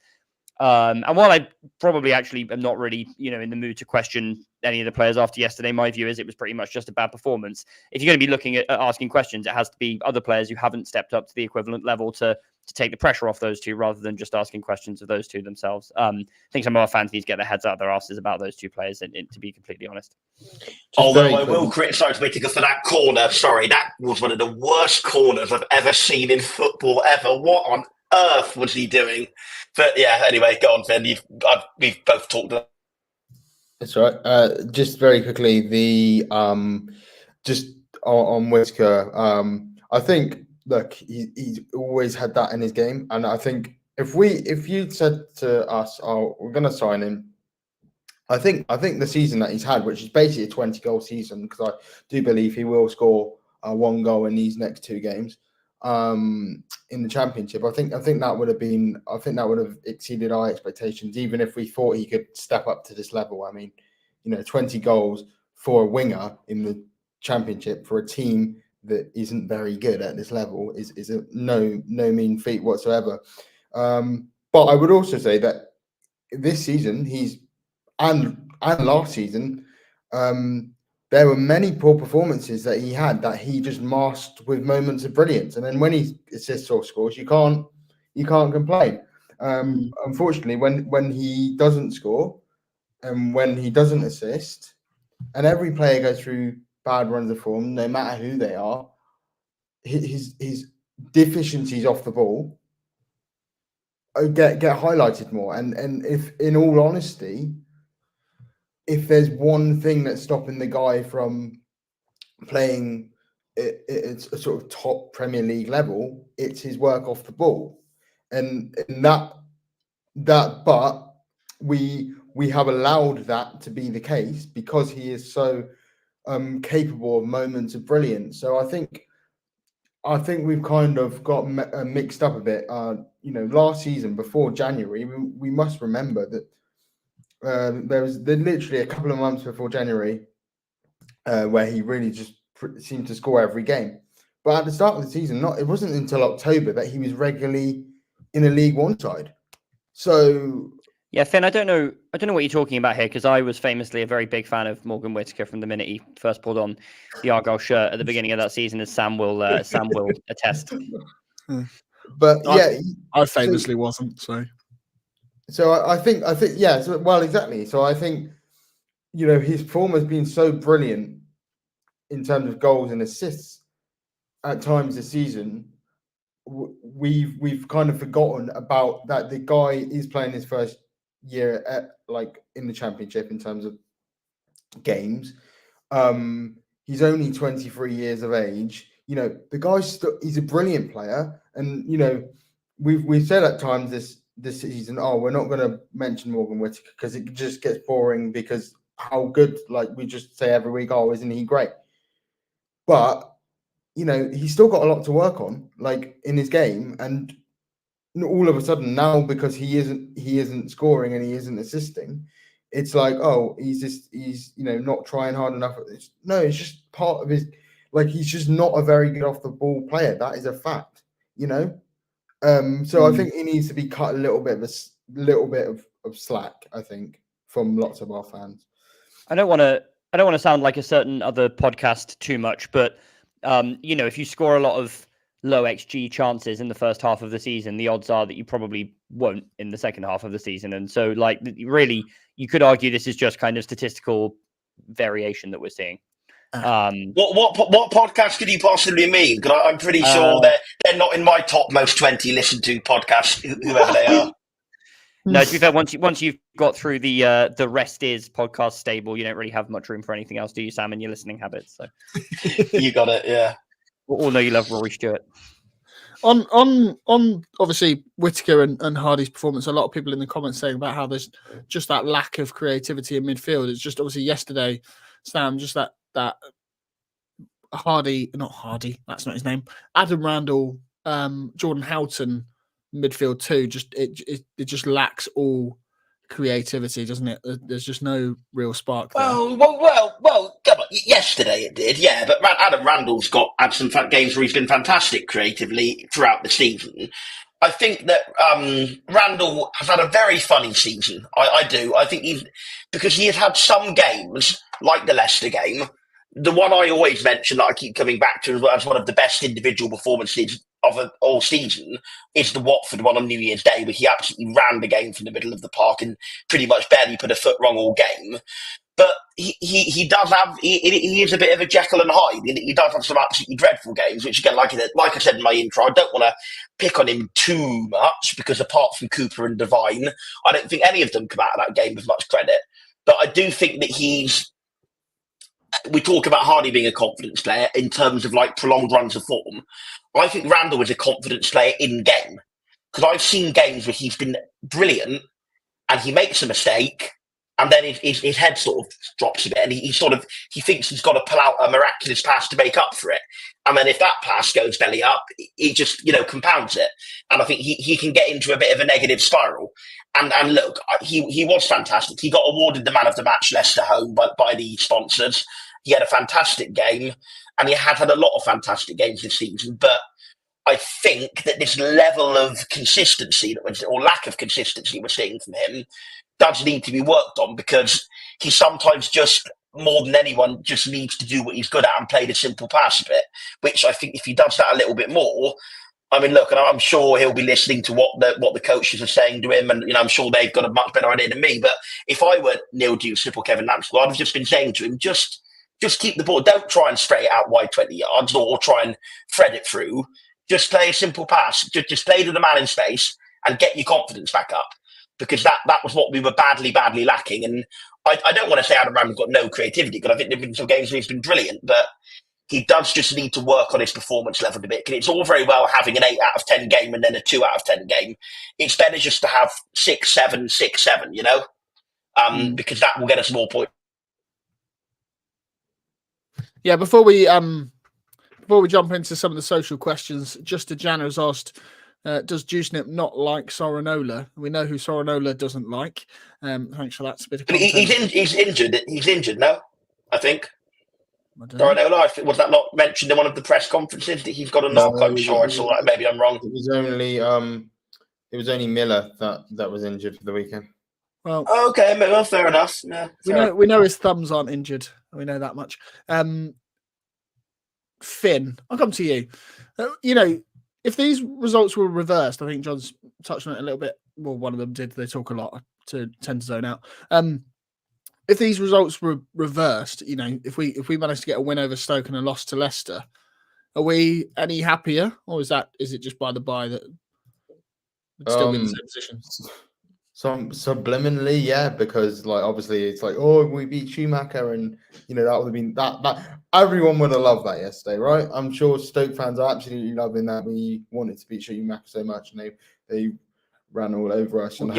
Speaker 2: And while I probably actually am not really, in the mood to question any of the players after yesterday, my view is it was pretty much just a bad performance. If you're going to be looking at asking questions, it has to be other players who haven't stepped up to the equivalent level to take the pressure off those two rather than just asking questions of those two themselves. I think some of our fans need to get their heads out of their asses about those two players, and to be completely honest.
Speaker 3: Although I will criticise Whitaker for that corner. Sorry, that was one of the worst corners I've ever seen in football ever. What on earth was he doing? But yeah, anyway, go on, Finn. We've both talked about.
Speaker 4: That's right. Just very quickly, just on Whitaker, I think, look, he's always had that in his game, and I think if you'd said to us, "Oh, we're going to sign him," I think the season that he's had, which is basically a 20-goal season, because I do believe he will score one goal in these next two games. In the championship, I think that would have exceeded our expectations, even if we thought he could step up to this level. I mean, 20 goals for a winger in the championship for a team that isn't very good at this level is a no mean feat whatsoever. But I would also say that this season and last season, there were many poor performances that he had that he just masked with moments of brilliance. And then when he assists or scores, you can't complain. Unfortunately, when he doesn't score and when he doesn't assist, and every player goes through bad runs of form, no matter who they are, his deficiencies off the ball get highlighted more. And if, in all honesty, if there's one thing that's stopping the guy from playing it's a sort of top Premier League level. It's his work off the ball, and that but we have allowed that to be the case because he is so capable of moments of brilliance. So I think we've kind of got mixed up a bit. Last season before January, we must remember that there was literally a couple of months before January where he really just seemed to score every game. But at the start of the season, it wasn't until October that he was regularly in a League One side. So
Speaker 2: yeah, Finn, I don't know what you're talking about here, because I was famously a very big fan of Morgan Whitaker from the minute he first pulled on the Argyle shirt at the beginning of that season, as Sam will attest.
Speaker 4: But yeah,
Speaker 1: I famously wasn't.
Speaker 4: So I think yeah. So, well, exactly. So I think his form has been so brilliant in terms of goals and assists at times this season. We've kind of forgotten about that. The guy is playing his first year in the Championship in terms of games. He's only 23 years of age. The guy's he's a brilliant player, and we've said at times this season, we're not going to mention Morgan Whitaker because it just gets boring, because how good, we just say every week, isn't he great? But he's still got a lot to work on, in his game, and all of a sudden now, because he isn't scoring and he isn't assisting, it's he's not trying hard enough at this. No, it's just part of his, he's just not a very good off the ball player. That is a fact, So I think he needs to be cut a little bit of slack, I think, from lots of our fans.
Speaker 2: I don't want to sound like a certain other podcast too much, but if you score a lot of low XG chances in the first half of the season, the odds are that you probably won't in the second half of the season. And so, really, you could argue this is just kind of statistical variation that we're seeing.
Speaker 3: What podcast could you possibly mean? Because I'm pretty sure they're not in my top most 20 listened to podcasts, whoever they are.
Speaker 2: No, to be fair, once you've got through the Rest Is podcast stable, you don't really have much room for anything else, do you, Sam, in your listening habits? So
Speaker 3: you got it, yeah.
Speaker 2: We all know you love Rory Stewart.
Speaker 1: On obviously Whitaker and Hardy's performance, a lot of people in the comments saying about how there's just that lack of creativity in midfield. It's just obviously yesterday, Sam, just that not Hardy, that's not his name, Adam Randall, Jordan Houghton midfield too. It just lacks all creativity, doesn't it? There's just no real spark there.
Speaker 3: Well, come on. Yesterday it did, yeah. But Adam Randall's had some games where he's been fantastic creatively throughout the season. I think that Randall has had a very funny season. I do. I think because he has had some games, like the Leicester game, the one I always mention that I keep coming back to as one of the best individual performances of all season is the Watford one on New Year's Day, where he absolutely ran the game from the middle of the park and pretty much barely put a foot wrong all game. But he does have, he is a bit of a Jekyll and Hyde. He does have some absolutely dreadful games, which again, like I said in my intro, I don't want to pick on him too much, because apart from Cooper and Divine, I don't think any of them come out of that game with much credit. But I do think that we talk about Hardy being a confidence player in terms of prolonged runs of form. I think Randall is a confidence player in game, because I've seen games where he's been brilliant and he makes a mistake and then his head sort of drops a bit and he thinks he's got to pull out a miraculous pass to make up for it. And then if that pass goes belly up, he just, compounds it. And I think he can get into a bit of a negative spiral. And look, he was fantastic. He got awarded the man of the match, Leicester home, by the sponsors. He had a fantastic game, and he has had a lot of fantastic games this season. But I think that this level of consistency, or lack of consistency we're seeing from him, does need to be worked on, because he sometimes just, more than anyone, just needs to do what he's good at and play the simple pass a bit, which I think if he does that a little bit more, I mean, look, and I'm sure he'll be listening to what the coaches are saying to him, and I'm sure they've got a much better idea than me. But if I were Neil Dewsnip or Kevin Lampsell, I'd have just been saying to him, just keep the ball. Don't try and spray it out wide 20 yards or try and thread it through. Just play a simple pass. Just play to the man in space and get your confidence back up, because that was what we were badly lacking. And I don't want to say Adam Randall's got no creativity, because I think there have been some games where he's been brilliant, but he does just need to work on his performance level a bit. It's all very well having an 8 out of 10 game and then a 2 out of 10 game. It's better just to have 6, 7, 6, 7, you know, because that will get us more points.
Speaker 1: Yeah, before we jump into some of the social questions, Just a Janner has asked, does Juicenip not like Sorinola? We know who Sorinola doesn't like. Thanks for that. It's a bit of content.
Speaker 3: He's injured. He's injured now, I think.
Speaker 1: Sorinola,
Speaker 3: was that not mentioned in one of the press conferences that he's got a knock? I'm sure I saw that. Maybe I'm wrong.
Speaker 4: It was only Miller that was injured for the weekend.
Speaker 1: Well,
Speaker 3: okay, well, fair enough. Yeah,
Speaker 1: we know his thumbs aren't injured. We know that much. Finn, I'll come to you. You know, if these results were reversed, I think John's touched on it a little bit. Well, one of them did. They talk a lot to tend to zone out. If these results were reversed, you know, if we managed to get a win over Stoke and a loss to Leicester, are we any happier, or is it just by the by that we'd still be in the same position?
Speaker 4: Subliminally, yeah, because like obviously it's like, oh, we beat Schumacher, and you know that would have been that everyone would have loved that yesterday, right? I'm sure Stoke fans are absolutely loving that we wanted to beat Schumacher so much, and they ran all over us, and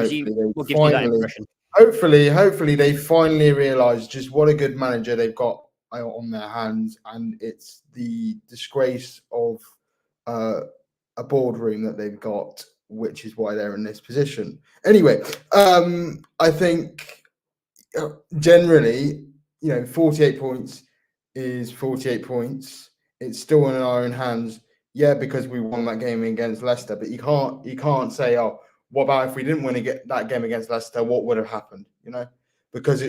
Speaker 4: hopefully they finally realise just what a good manager they've got on their hands, and it's the disgrace of a boardroom that they've got, which is why they're in this position. Anyway, I think generally, you know, 48 points is 48 points. It's still in our own hands, yeah, because we won that game against Leicester. But you can't say, oh, what about if we didn't win that game against Leicester? What would have happened? You know, because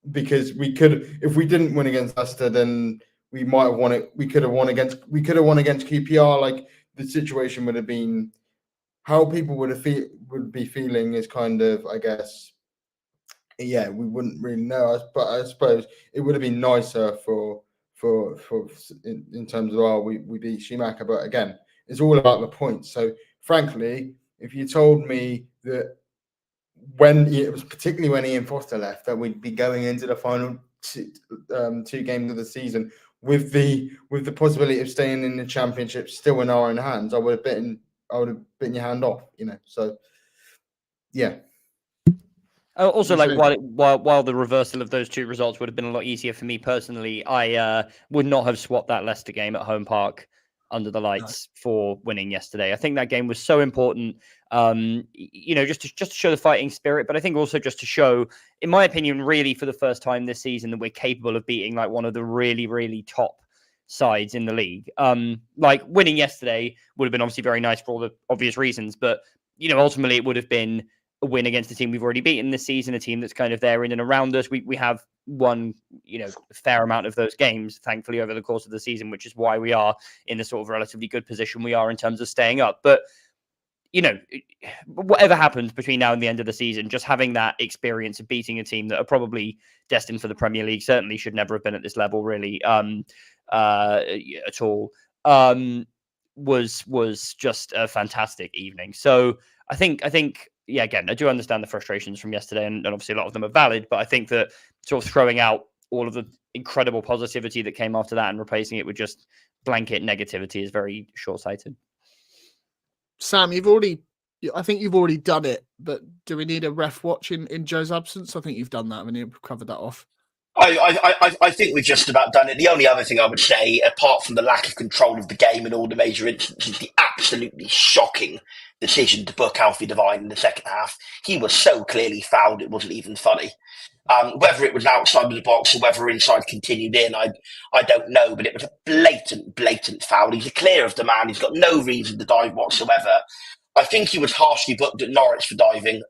Speaker 4: we could, if we didn't win against Leicester, then we might have won it. We could have won against QPR. Like the situation would have been. How people would be feeling is kind of, I guess, yeah, we wouldn't really know. But I suppose it would have been nicer for in terms of we beat Schumacher. But again, it's all about the points. So frankly, if you told me that when it was particularly when Ian Foster left, that we'd be going into the final two games of the season with the possibility of staying in the Championship still in our own hands, I would have bitten your hand off, you know. So, yeah.
Speaker 2: Also, like while the reversal of those two results would have been a lot easier for me personally, I would not have swapped that Leicester game at home park under the lights for winning yesterday. I think that game was so important, you know, just to show the fighting spirit, but I think also just to show, in my opinion, really for the first time this season, that we're capable of beating like one of the really, really top sides in the league. Like winning yesterday would have been obviously very nice for all the obvious reasons, but you know, ultimately it would have been a win against a team we've already beaten this season, a team that's kind of there in and around us. We have won, you know, a fair amount of those games, thankfully, over the course of the season, which is why we are in the sort of relatively good position we are in terms of staying up. But you know, whatever happens between now and the end of the season, just having that experience of beating a team that are probably destined for the Premier League, certainly should never have been at this level, really, at all, was just a fantastic evening. So I think, yeah, again, I do understand the frustrations from yesterday, and obviously a lot of them are valid, but I think that sort of throwing out all of the incredible positivity that came after that and replacing it with just blanket negativity is very short-sighted.
Speaker 1: Sam, I think you've already done it, but do we need a ref watch in Joe's absence? I think you've done that. I mean, you've covered that off.
Speaker 3: I think we've just about done it. The only other thing I would say, apart from the lack of control of the game in all the major instances, the absolutely shocking decision to book Alfie Divine in the second half. He was so clearly fouled, it wasn't even funny. Whether it was outside of the box or whether inside continued in, I don't know, but it was a blatant foul. He's clear of the man. He's got no reason to dive whatsoever. I think he was harshly booked at Norwich for diving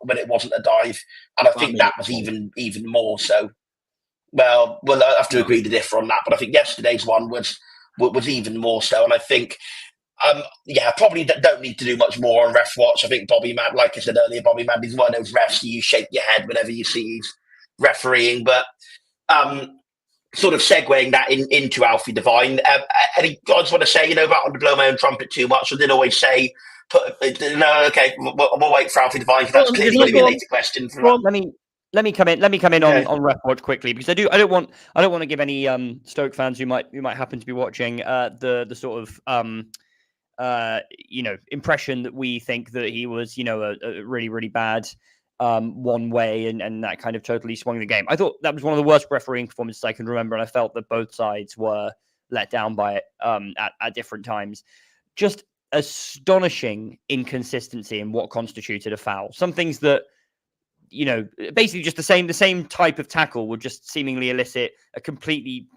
Speaker 3: when it wasn't a dive, and I think that was even more so. Well, I have to agree to differ on that, but I think yesterday's one was even more so, and I think, probably don't need to do much more on ref watch. I think Bobby Mann, like I said earlier, Bobby Mann is one of those refs you shake your head whenever you see he's refereeing. But sort of segueing that into Alfie Divine, any guys want to say, you know, about to blow my own trumpet too much? I did always say, no, okay, we'll wait for Alfie Divine, because that's clearly going to be a later question.
Speaker 2: Let me come in
Speaker 3: Okay.
Speaker 2: on Ref Watch quickly, because I don't want to give any Stoke fans who might happen to be watching the sort of impression that we think that he was a really, really bad one way and that kind of totally swung the game. I thought that was one of the worst refereeing performances I can remember, and I felt that both sides were let down by it at different times. Just astonishing inconsistency in what constituted a foul. Some things that, basically just the same type of tackle would just seemingly elicit a completely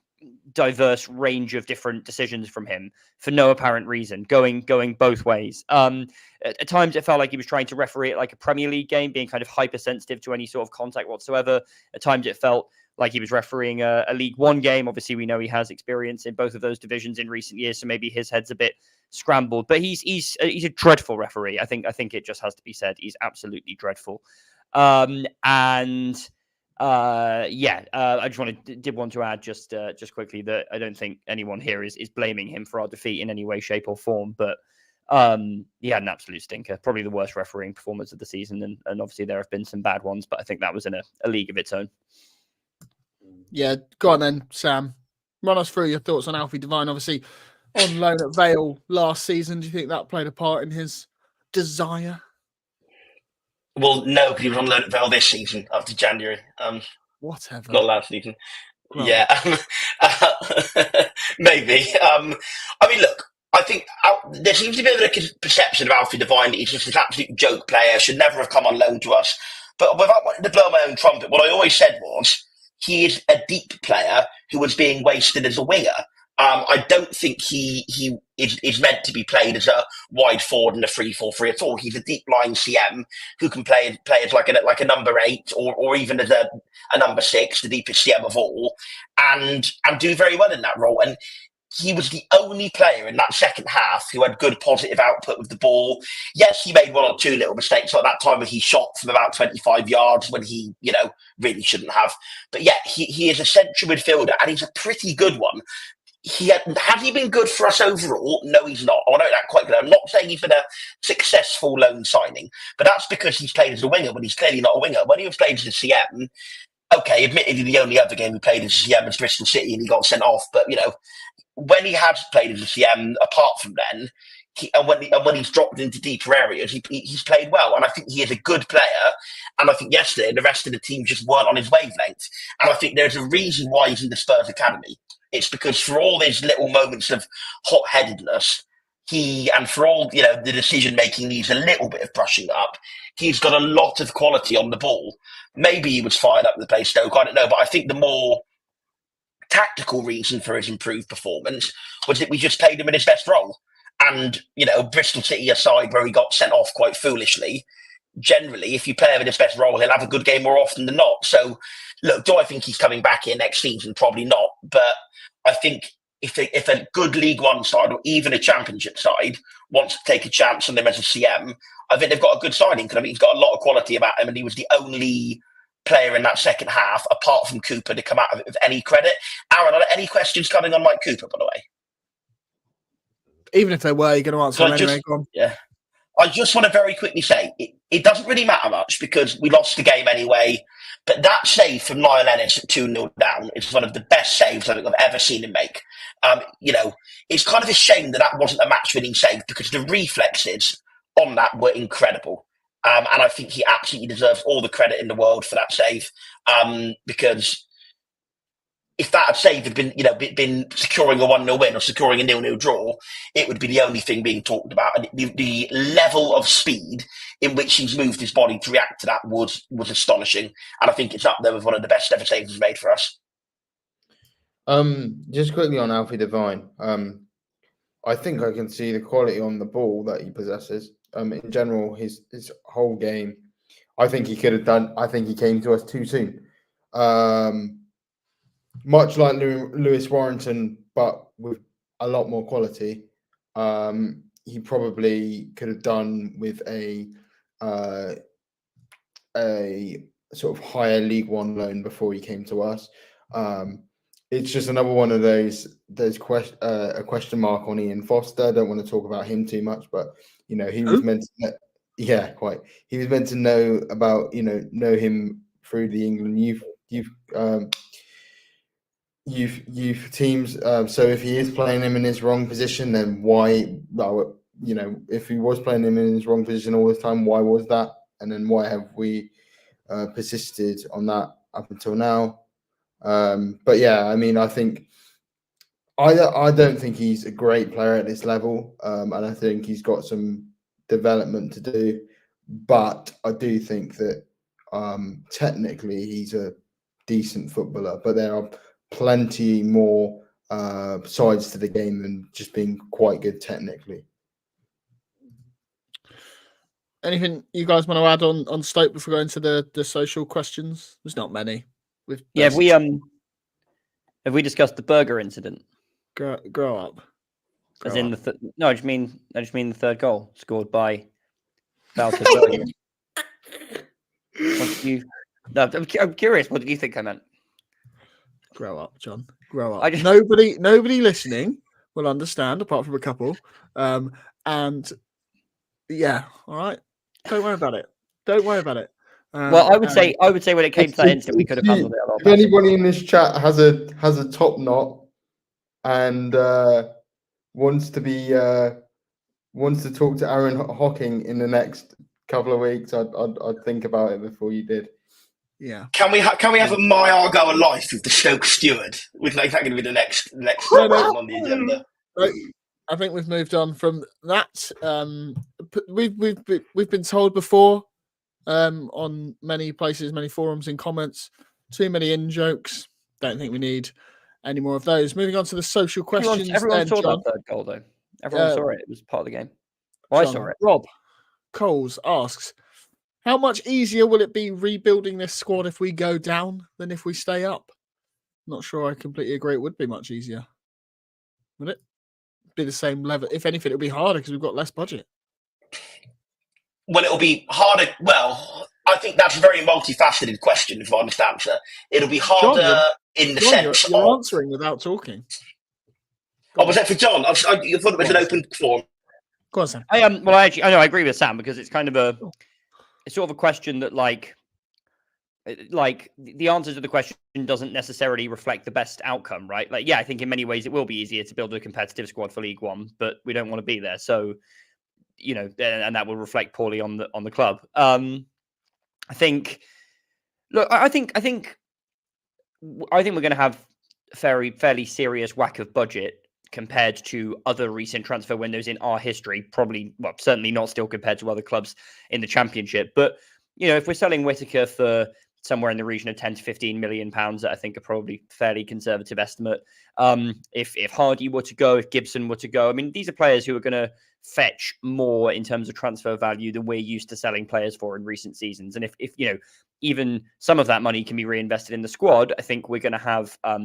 Speaker 2: diverse range of different decisions from him for no apparent reason, going both ways. At times it felt like he was trying to referee it like a Premier League game, being kind of hypersensitive to any sort of contact whatsoever. At times it felt like he was refereeing a League One game. Obviously, we know he has experience in both of those divisions in recent years, so maybe his head's a bit scrambled. But he's a dreadful referee. I think it just has to be said. He's absolutely dreadful. I just did want to add just quickly that I don't think anyone here is blaming him for our defeat in any way, shape, or form. But he had an absolute stinker, probably the worst refereeing performance of the season, and obviously there have been some bad ones, but I think that was in a league of its own.
Speaker 1: Yeah, go on then, Sam. Run us through your thoughts on Alfie Divine. Obviously, on loan at Vale last season. Do you think that played a part in his desire?
Speaker 3: Well, no, because he was on loan at Vale this season up to January.
Speaker 1: Whatever.
Speaker 3: Not last season.
Speaker 1: Well,
Speaker 3: Yeah, maybe. I mean, look, I think there seems to be a perception of Alfie Divine that he's just this absolute joke player, should never have come on loan to us. But without wanting to blow my own trumpet, what I always said was he is a deep player who was being wasted as a winger. I don't think he is meant to be played as a wide forward in a 3-4-3 at all. He's a deep line CM who can play as like a number 8 or even as a number 6, the deepest CM of all, and do very well in that role. And he was the only player in that second half who had good positive output with the ball. Yes, he made one or two little mistakes, like that time when he shot from about 25 yards when he, really shouldn't have. But yeah, he is a central midfielder, and he's a pretty good one. Has he been good for us overall? No, he's not. I know that quite good. I'm not saying he's been a successful loan signing, but that's because he's played as a winger when he's clearly not a winger. When he was played as a CM, okay, admittedly the only other game he played as a CM was Bristol City and he got sent off, but, when he has played as a CM, apart from then, when he's dropped into deeper areas, he's played well. And I think he is a good player. And I think yesterday the rest of the team just weren't on his wavelength. And I think there's a reason why he's in the Spurs Academy. It's because for all these little moments of hot-headedness, and for all, the decision-making needs a little bit of brushing up, he's got a lot of quality on the ball. Maybe he was fired up to play Stoke, I don't know. But I think the more tactical reason for his improved performance was that we just played him in his best role. And, Bristol City aside, where he got sent off quite foolishly, generally, if you play him in his best role, he'll have a good game more often than not. So, look, do I think he's coming back here next season? Probably not. But I think if a good League One side or even a Championship side wants to take a chance on him as a CM, I think they've got a good signing. Because he's got a lot of quality about him, and he was the only player in that second half, apart from Cooper, to come out of it with any credit. Aaron, are there any questions coming on Mike Cooper, by the way?
Speaker 1: Even if they were, you're going to answer them anyway. Go on.
Speaker 3: Yeah. I just want to very quickly say, it doesn't really matter much because we lost the game anyway, but that save from Niall Ennis at 2-0 down is one of the best saves I think I've ever seen him make. It's kind of a shame that wasn't a match-winning save because the reflexes on that were incredible. And I think he absolutely deserves all the credit in the world for that save because if that save had been securing a 1-0 win or securing a 0-0 draw, it would be the only thing being talked about. And the level of speed in which he's moved his body to react to that was astonishing. And I think it's up there with one of the best ever saves he's made for us.
Speaker 4: Just quickly on Alfie Divine, I think I can see the quality on the ball that he possesses. In general, his whole game, I think he could have done. I think he came to us too soon. Much like Lewis Warrington, but with a lot more quality. He probably could have done with a sort of higher League One loan before he came to us. It's just another one of those. There's a question mark on Ian Foster. I don't want to talk about him too much, but he was meant to. Yeah, quite. He was meant to know about know him through the England youth teams. So if he is playing him in his wrong position, then why? Well, if he was playing him in his wrong position all the time, why was that? And then why have we persisted on that up until now? But yeah, I mean, I think I don't think he's a great player at this level, and I think he's got some development to do. But I do think that technically he's a decent footballer. But there are plenty more sides to the game than just being quite good technically.
Speaker 1: Anything you guys want to add on Stoke before we go into the social questions? There's not many.
Speaker 2: Have we discussed the burger incident?
Speaker 1: Grow up.
Speaker 2: As in I just mean the third goal scored by Walter Burger. I'm curious. What did you think I meant?
Speaker 1: Grow up, John. Grow up. Nobody listening will understand, apart from a couple. And yeah, all right. Don't worry about it.
Speaker 2: Well, I would say when it came to that incident, we could have handled it a lot
Speaker 4: If
Speaker 2: better.
Speaker 4: anybody in this chat has a top knot and wants to talk to Aaron Hocking in the next couple of weeks, I'd think about it before you did.
Speaker 1: Yeah.
Speaker 3: Can we have a My Argyle Life with the Stoke steward? Is that going to be the next on the agenda?
Speaker 1: I think we've moved on from that. We've been told before on many places, many forums and comments, too many in jokes. Don't think we need any more of those. Moving on to the social questions.
Speaker 2: Everyone saw
Speaker 1: John.
Speaker 2: that third goal, though. Everyone saw it. It was part of the game. Well, I saw it.
Speaker 1: Rob Coles asks, how much easier will it be rebuilding this squad if we go down than if we stay up? Not sure I completely agree. It would be much easier. Would it? Be the same level. If anything, it'll be harder because we've got less budget.
Speaker 3: Well, it'll be harder. Well, I think that's a very multifaceted question, if I understand, sir. It'll be harder in the sense
Speaker 1: you're
Speaker 3: of
Speaker 1: answering without talking.
Speaker 3: was that for John? I thought it was an open forum.
Speaker 1: Go on, Sam.
Speaker 2: I agree with Sam because it's kind of it's sort of a question that like the answer to the question doesn't necessarily reflect the best outcome, right? Like, yeah, I think in many ways it will be easier to build a competitive squad for League One, but we don't want to be there. So, and that will reflect poorly on the club. I think we're going to have a fairly serious whack of budget compared to other recent transfer windows in our history. Probably, well, certainly not still compared to other clubs in the Championship. But, if we're selling Whitaker for somewhere in the region of 10 to 15 million pounds, that I think are probably fairly conservative estimate. If Hardy were to go, if Gibson were to go, I mean, these are players who are going to fetch more in terms of transfer value than we're used to selling players for in recent seasons. And if even some of that money can be reinvested in the squad, I think we're going to have, a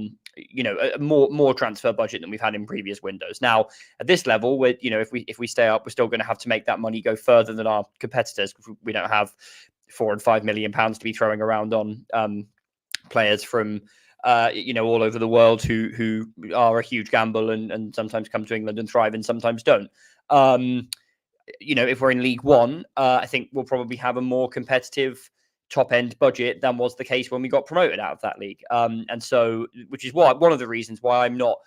Speaker 2: more transfer budget than we've had in previous windows. Now, at this level, if we stay up, we're still going to have to make that money go further than our competitors. We don't have £4 and £5 million to be throwing around on players from all over the world who are a huge gamble and sometimes come to England and thrive and sometimes don't. If we're in League One, I think we'll probably have a more competitive top end budget than was the case when we got promoted out of that league. And so, which is one of the reasons why I'm not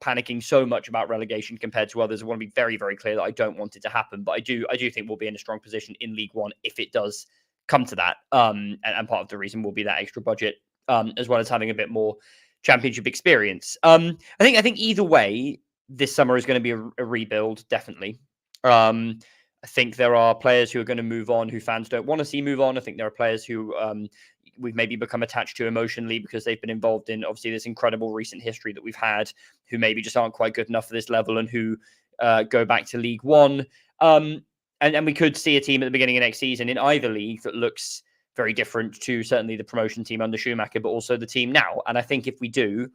Speaker 2: panicking so much about relegation compared to others. I want to be very, very clear that I don't want it to happen, but I do think we'll be in a strong position in League One if it does come to that. And part of the reason will be that extra budget, as well as having a bit more Championship experience. I think either way, this summer is going to be a rebuild, definitely. I think there are players who are going to move on who fans don't want to see move on. I think there are players who we've maybe become attached to emotionally because they've been involved in obviously this incredible recent history that we've had, who maybe just aren't quite good enough for this level and who go back to League One. And we could see a team at the beginning of next season in either league that looks very different to certainly the promotion team under Schumacher, but also the team now. And I think if we do,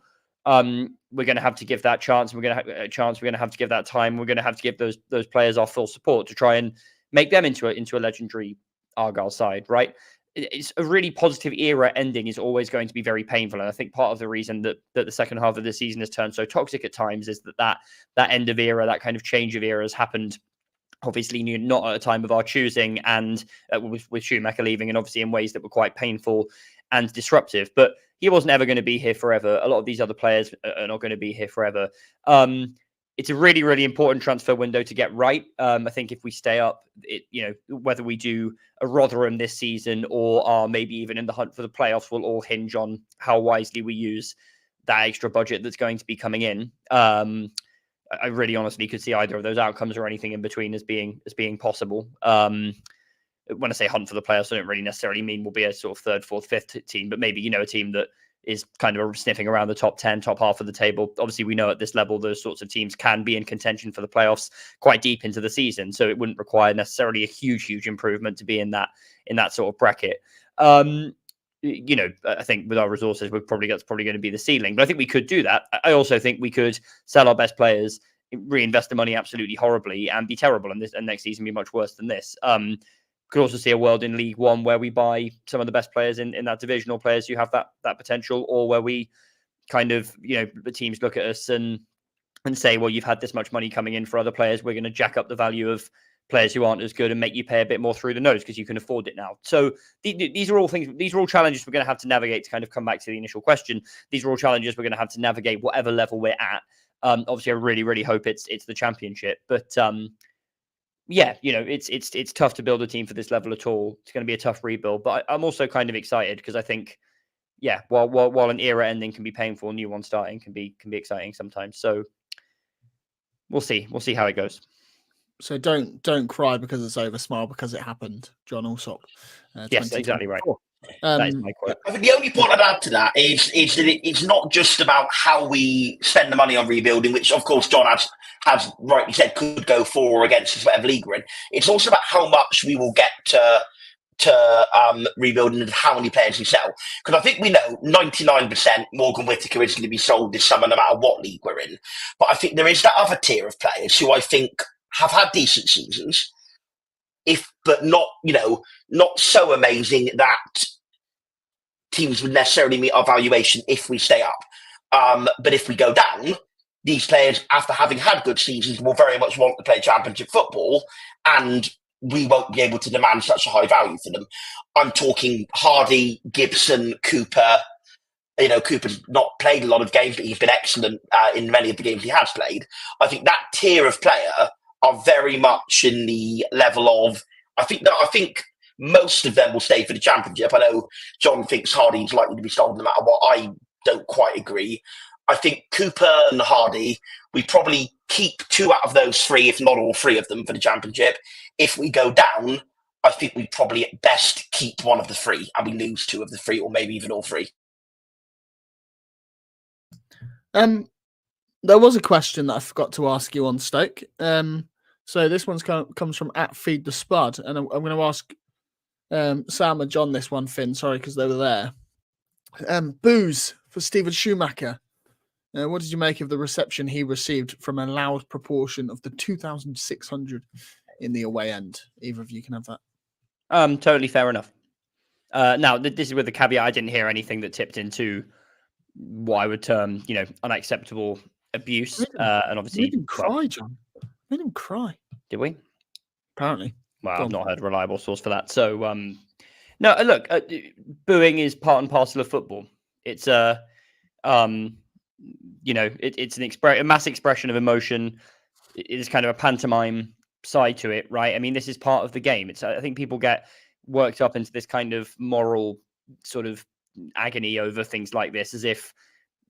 Speaker 2: we're going to have to give that chance. We're going to have a chance. We're going to have to give that time. We're going to have to give those players our full support to try and make them into a legendary Argyle side, right? It's a really positive era ending is always going to be very painful. And I think part of the reason that the second half of the season has turned so toxic at times is that end of era, that kind of change of era has happened obviously not at a time of our choosing, and with Schumacher leaving, and obviously in ways that were quite painful and disruptive. But he wasn't ever going to be here forever. A lot of these other players are not going to be here forever. It's a really, really important transfer window to get right. I think if we stay up, whether we do a Rotherham this season or are maybe even in the hunt for the playoffs, will all hinge on how wisely we use that extra budget that's going to be coming in. I really honestly could see either of those outcomes or anything in between as being possible. When I say hunt for the playoffs, I don't really necessarily mean we'll be a sort of third, fourth, fifth team, but maybe, a team that is kind of sniffing around the top 10, top half of the table. Obviously, we know at this level, those sorts of teams can be in contention for the playoffs quite deep into the season. So it wouldn't require necessarily a huge improvement to be in that sort of bracket. I think with our resources, that's probably going to be the ceiling. But I think we could do that. I also think we could sell our best players, reinvest the money absolutely horribly, and be terrible. And next season be much worse than this. Could also see a world in League One where we buy some of the best players in that division, or players who have that potential, or where we kind of, the teams look at us and say, well, you've had this much money coming in for other players, we're going to jack up the value of players who aren't as good and make you pay a bit more through the nose because you can afford it now. So these are all challenges we're going to have to navigate. To kind of come back to the initial question, these are all challenges we're going to have to navigate whatever level we're at. Obviously, I really, really hope it's the Championship, but it's tough to build a team for this level at all. It's going to be a tough rebuild, but I'm also kind of excited because I think, while an era ending can be painful, a new one starting can be exciting sometimes. So we'll see how it goes.
Speaker 1: So don't cry because it's over. Smile because it happened. John Alsop.
Speaker 2: Yes, exactly right. That is my quote.
Speaker 3: I think the only point I'd add to that is that it's not just about how we spend the money on rebuilding, which of course John has rightly said could go for or against us, whatever league we're in. It's also about how much we will get to rebuilding and how many players we sell. Because I think we know 99% Morgan Whitaker is going to be sold this summer no matter what league we're in. But I think there is that other tier of players who I think have had decent seasons, but not so amazing that teams would necessarily meet our valuation if we stay up. But if we go down, these players, after having had good seasons, will very much want to play Championship football, and we won't be able to demand such a high value for them. I'm talking Hardy, Gibson, Cooper. Cooper's not played a lot of games, but he's been excellent in many of the games he has played. I think that tier of player are very much in the level of, I think most of them will stay for the Championship. I know John thinks Hardy's likely to be sold no matter what. I don't quite agree. I think Cooper and Hardy, we probably keep 2 out of those 3, if not all 3 of them, for the Championship. If we go down, I think we probably at best keep 1 of the 3 and we lose 2 of the 3, or maybe even all 3.
Speaker 1: There was a question that I forgot to ask you on Stoke. So this one's comes from @Feed the Spud, and I'm going to ask Sam and John this one, Finn. Sorry, because they were there. Booze for Steven Schumacher. What did you make of the reception he received from a loud proportion of the 2,600 in the away end? Either of you can have that.
Speaker 2: Totally fair enough. Now, this is with the caveat, I didn't hear anything that tipped into what I would term, unacceptable abuse. And obviously,
Speaker 1: made him cry, John. Made him cry.
Speaker 2: Did we?
Speaker 1: Apparently.
Speaker 2: Well, I've not heard a reliable source for that. So, no, look, booing is part and parcel of football. It's it's a mass expression of emotion. It is kind of a pantomime side to it, right? I mean, this is part of the game. I think people get worked up into this kind of moral sort of agony over things like this, as if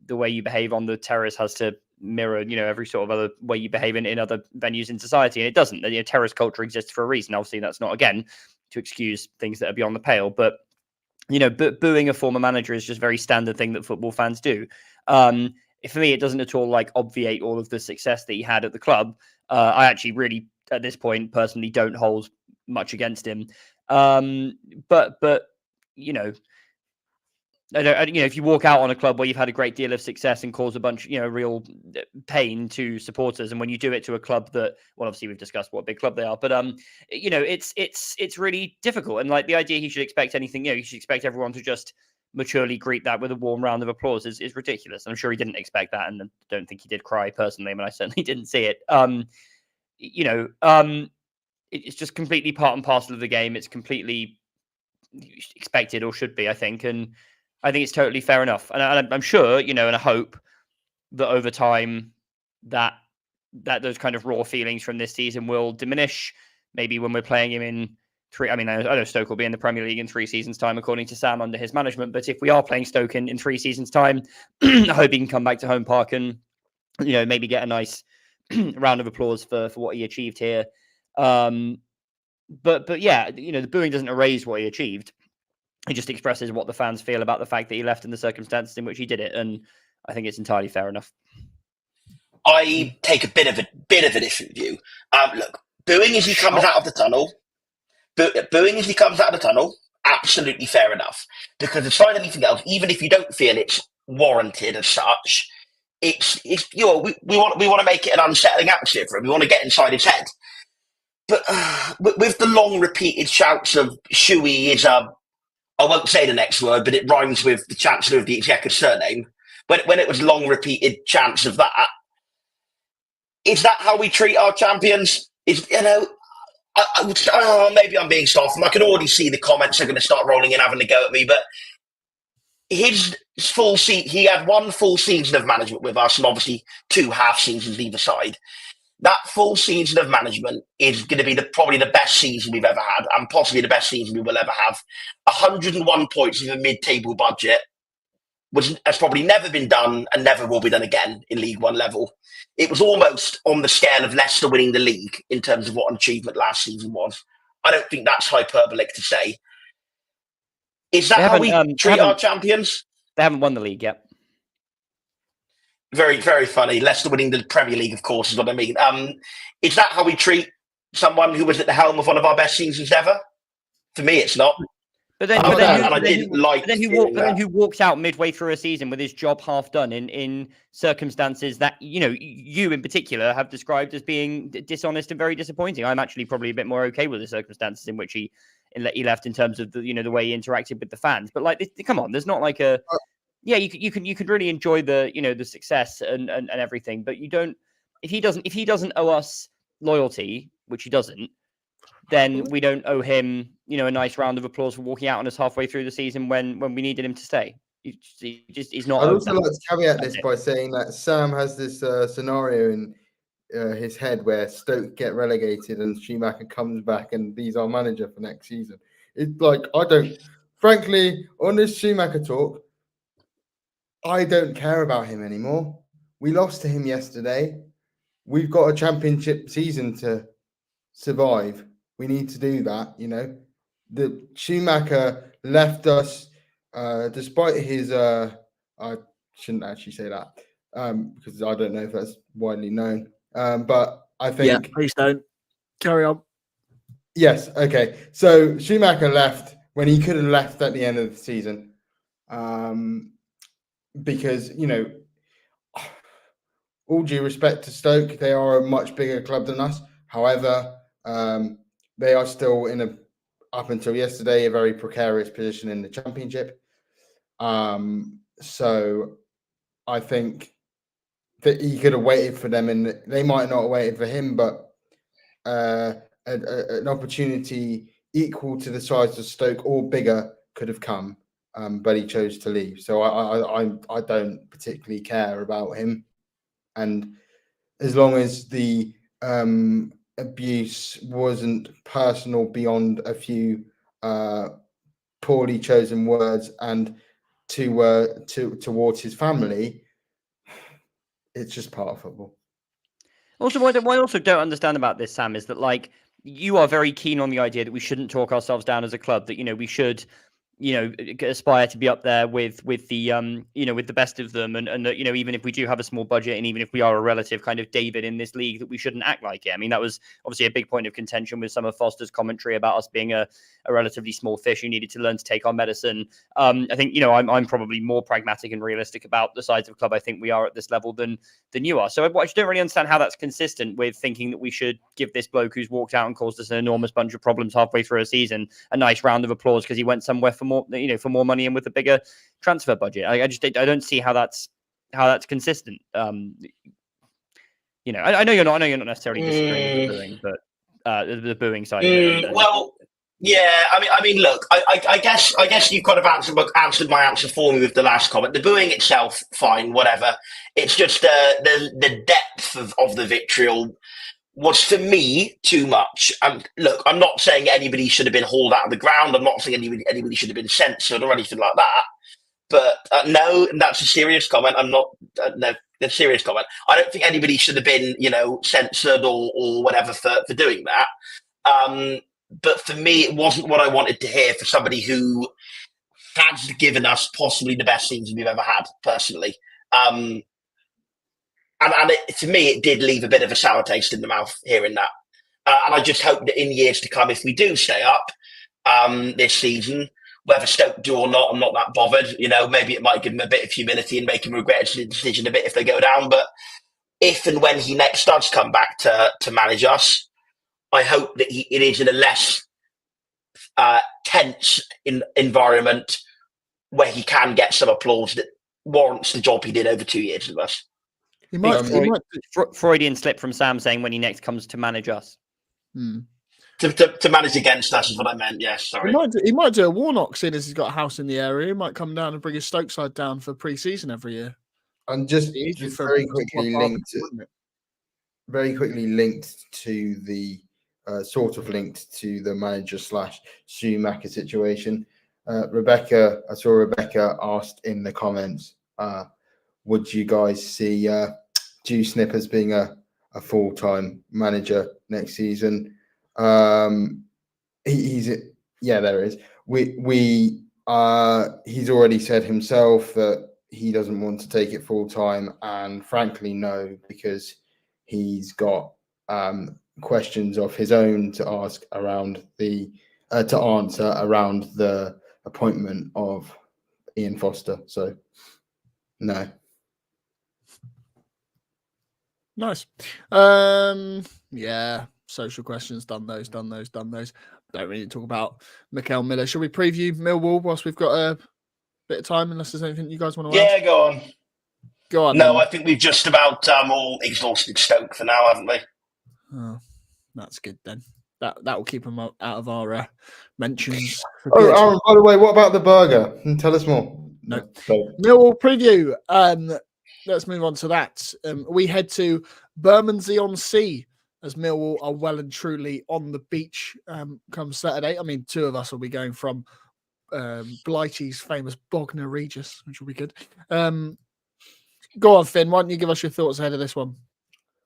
Speaker 2: the way you behave on the terrace has to mirror, every sort of other way you behave in other venues in society. And it doesn't. Terrorist culture exists for a reason. Obviously, that's not, again, to excuse things that are beyond the pale. But, booing a former manager is just a very standard thing that football fans do. For me, it doesn't at all obviate all of the success that he had at the club. I actually really, at this point, personally don't hold much against him. But if you walk out on a club where you've had a great deal of success and cause a bunch, real pain to supporters, and when you do it to a club that, well, obviously we've discussed what big club they are, but it's really difficult. And the idea he should expect anything, you should expect everyone to just maturely greet that with a warm round of applause is ridiculous. I'm sure he didn't expect that, and I don't think he did cry personally. I mean, I certainly didn't see it. it's just completely part and parcel of the game. It's completely expected, or should be, I think. And I think it's totally fair enough. And I'm sure, and I hope that over time that those kind of raw feelings from this season will diminish. Maybe when we're playing him in 3, I know Stoke will be in the Premier League in 3 seasons' time, according to Sam, under his management. But if we are playing Stoke in 3 seasons' time, I hope he can come back to home park and, maybe get a nice round of applause for what he achieved here. But yeah, the booing doesn't erase what he achieved. It just expresses what the fans feel about the fact that he left in the circumstances in which he did it. And I think it's entirely fair enough.
Speaker 3: I take a bit of a different view. Look, booing as he comes out of the tunnel, absolutely fair enough. Because aside anything else, even if you don't feel it's warranted as such, it's we want to make it an unsettling atmosphere for him. We want to get inside his head. But with the long repeated shouts of Shuey is I won't say the next word, but it rhymes with the Chancellor of the Exchequer's surname. When it was long repeated chants of that, is that how we treat our champions? Maybe I'm being soft. I can already see the comments are going to start rolling in, having a go at me. But his full season, he had 1 full season of management with us, and obviously 2 half seasons either side. That full season of management is going to be probably the best season we've ever had, and possibly the best season we will ever have. 101 points with a mid-table budget has probably never been done and never will be done again in League One level. It was almost on the scale of Leicester winning the league in terms of what an achievement last season was. I don't think that's hyperbolic to say. Is that how we treat our champions?
Speaker 2: They haven't won the league yet.
Speaker 3: Very, very funny. Leicester winning the Premier League, of course, is what I mean. Is that how we treat someone who was at the helm of one of our best seasons ever? For me, it's not.
Speaker 2: But then who walked out midway through a season with his job half done in circumstances that you in particular have described as being dishonest and very disappointing. I'm actually probably a bit more okay with the circumstances in which he left in terms of the way he interacted with the fans. But come on, there's not like a you can really enjoy the success and everything, but you don't if he doesn't owe us loyalty, which he doesn't. Then we don't owe him, a nice round of applause for walking out on us halfway through the season when we needed him to stay. He's not.
Speaker 4: I'd also like to caveat this by saying that Sam has this scenario in his head where Stoke get relegated and Schumacher comes back and he's our manager for next season. It's like frankly, on this Schumacher talk, I don't care about him anymore. We lost to him yesterday. We've got a championship season to survive. We need to do that, The Schumacher left us, despite his. I shouldn't actually say that because I don't know if that's widely known. But I think.
Speaker 1: Yeah, please don't. Carry on.
Speaker 4: Yes. Okay. So Schumacher left when he could have left at the end of the season, because all due respect to Stoke, they are a much bigger club than us. However, they are still up until yesterday, a very precarious position in the championship. So I think that he could have waited for them, and they might not have waited for him, but an opportunity equal to the size of Stoke or bigger could have come, but he chose to leave. So I don't particularly care about him, and as long as the abuse wasn't personal beyond a few poorly chosen words and towards his family, it's just part of football.
Speaker 2: Also, what I also don't understand about this, Sam, is that you are very keen on the idea that we shouldn't talk ourselves down as a club, that we should aspire to be up there with the with the best of them, and that even if we do have a small budget, and even if we are a relative kind of David in this league, that we shouldn't act like it. I mean, that was obviously a big point of contention with some of Foster's commentary about us being a relatively small fish who needed to learn to take our medicine. I think I'm probably more pragmatic and realistic about the size of club I think we are at this level than you are. So I just don't really understand how that's consistent with thinking that we should give this bloke who's walked out and caused us an enormous bunch of problems halfway through a season a nice round of applause because he went somewhere for more money and with a bigger transfer budget. I don't see how that's consistent. I know you're not necessarily disagreeing with the doing, but the booing side. Of it and-
Speaker 3: Well, yeah. I mean, look. I guess you've kind of answered my answer for me with the last comment. The booing itself, fine, whatever. It's just the depth of the vitriol was for me too much. And look, I'm not saying anybody should have been hauled out of the ground. I'm not saying anybody should have been censored or anything like that. But no, that's a serious comment. I'm not. No, that's a serious comment. I don't think anybody should have been, censored or whatever for doing that. But for me, it wasn't what I wanted to hear for somebody who has given us possibly the best season we've ever had, personally. And to me, it did leave a bit of a sour taste in the mouth hearing that. And I just hope that in years to come, if we do stay up this season, whether Stoke do or not, I'm not that bothered. Maybe it might give him a bit of humility and make him regret his decision a bit if they go down. But if and when he next does come back to manage us, I hope that it is in a less tense environment where he can get some applause that warrants the job he did over 2 years with us.
Speaker 1: He might.
Speaker 2: Freudian slip from Sam saying when he next comes to manage us.
Speaker 3: To manage against us is what I meant. Yes, sorry.
Speaker 1: He might do a Warnock, seeing as he's got a house in the area. He might come down and bring his Stoke side down for pre-season every year.
Speaker 4: And just very quickly linked to the sort of linked to the manager / Schumacher situation. I saw Rebecca asked in the comments, would you guys see Dew Snippers being a full-time manager next season? There is. He's already said himself that he doesn't want to take it full-time, and frankly, no, because he's got questions of his own to ask around to answer around the appointment of Ian Foster. So, no.
Speaker 1: Nice. Yeah, social questions, done those. Don't really need to talk about Mikael Miller. Shall we preview Millwall whilst we've got a bit of time, unless there's anything you guys want to ask?
Speaker 3: Yeah, go on.
Speaker 1: Go on.
Speaker 3: No,
Speaker 1: then.
Speaker 3: I think we've just about all exhausted Stoke for now, haven't we?
Speaker 1: Oh, that's good then. That will keep them out of our mentions.
Speaker 4: Aaron, by the way, what about the burger? Tell us more.
Speaker 1: No. Millwall preview. Let's move on to that. We head to Bermondsey-on-Sea as Millwall are well and truly on the beach come Saturday. I mean, two of us will be going from Blighty's famous Bognor Regis, which will be good. Go on, Finn. Why don't you give us your thoughts ahead of this one?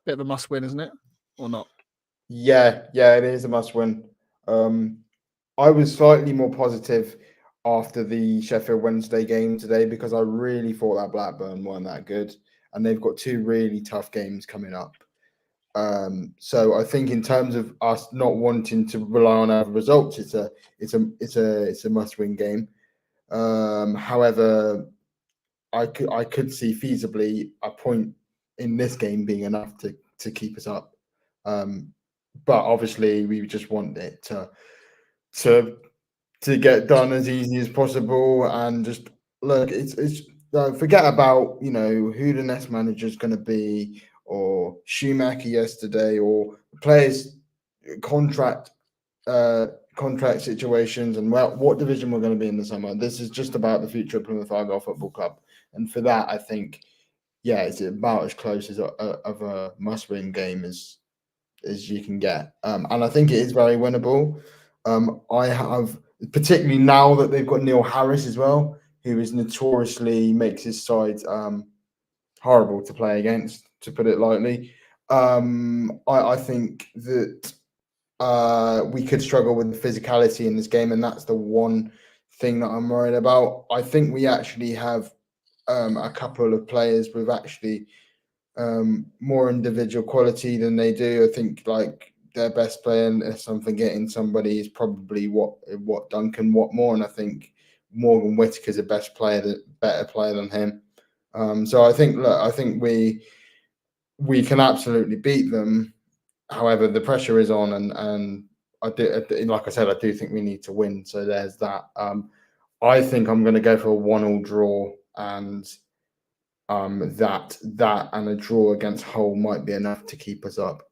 Speaker 1: Bit of a must-win, isn't it? Or not?
Speaker 4: Yeah, it is a must-win. I was slightly more positive after the Sheffield Wednesday game today because I really thought that Blackburn weren't that good, and they've got two really tough games coming up. So I think in terms of us not wanting to rely on our results, it's a must-win game. However, I could see feasibly a point in this game being enough to keep us up. But obviously, we just want it to get done as easy as possible, and just look. It's forget about who the next manager is going to be, or Schumacher yesterday, or players' contract situations, and what division we're going to be in the summer. This is just about the future of Plymouth Argyle Football Club, and for that, I think, it's about as close as of a must-win game as you can get, and I think it is very winnable. I have, particularly now that they've got Neil Harris as well, who is notoriously makes his side horrible to play against, to put it lightly. I think that we could struggle with the physicality in this game, and that's the one thing that I'm worried about. I think we actually have a couple of players with actually more individual quality than they do. I think like their best player, unless I'm forgetting somebody, is probably what Duncan Watmore, and I think Morgan Whitaker's a better player than him. So I think we can absolutely beat them. However, the pressure is on, and like I said, I do think we need to win. So there's that. I think I'm going to go for a 1-1 draw, and that and a draw against Hull might be enough to keep us up.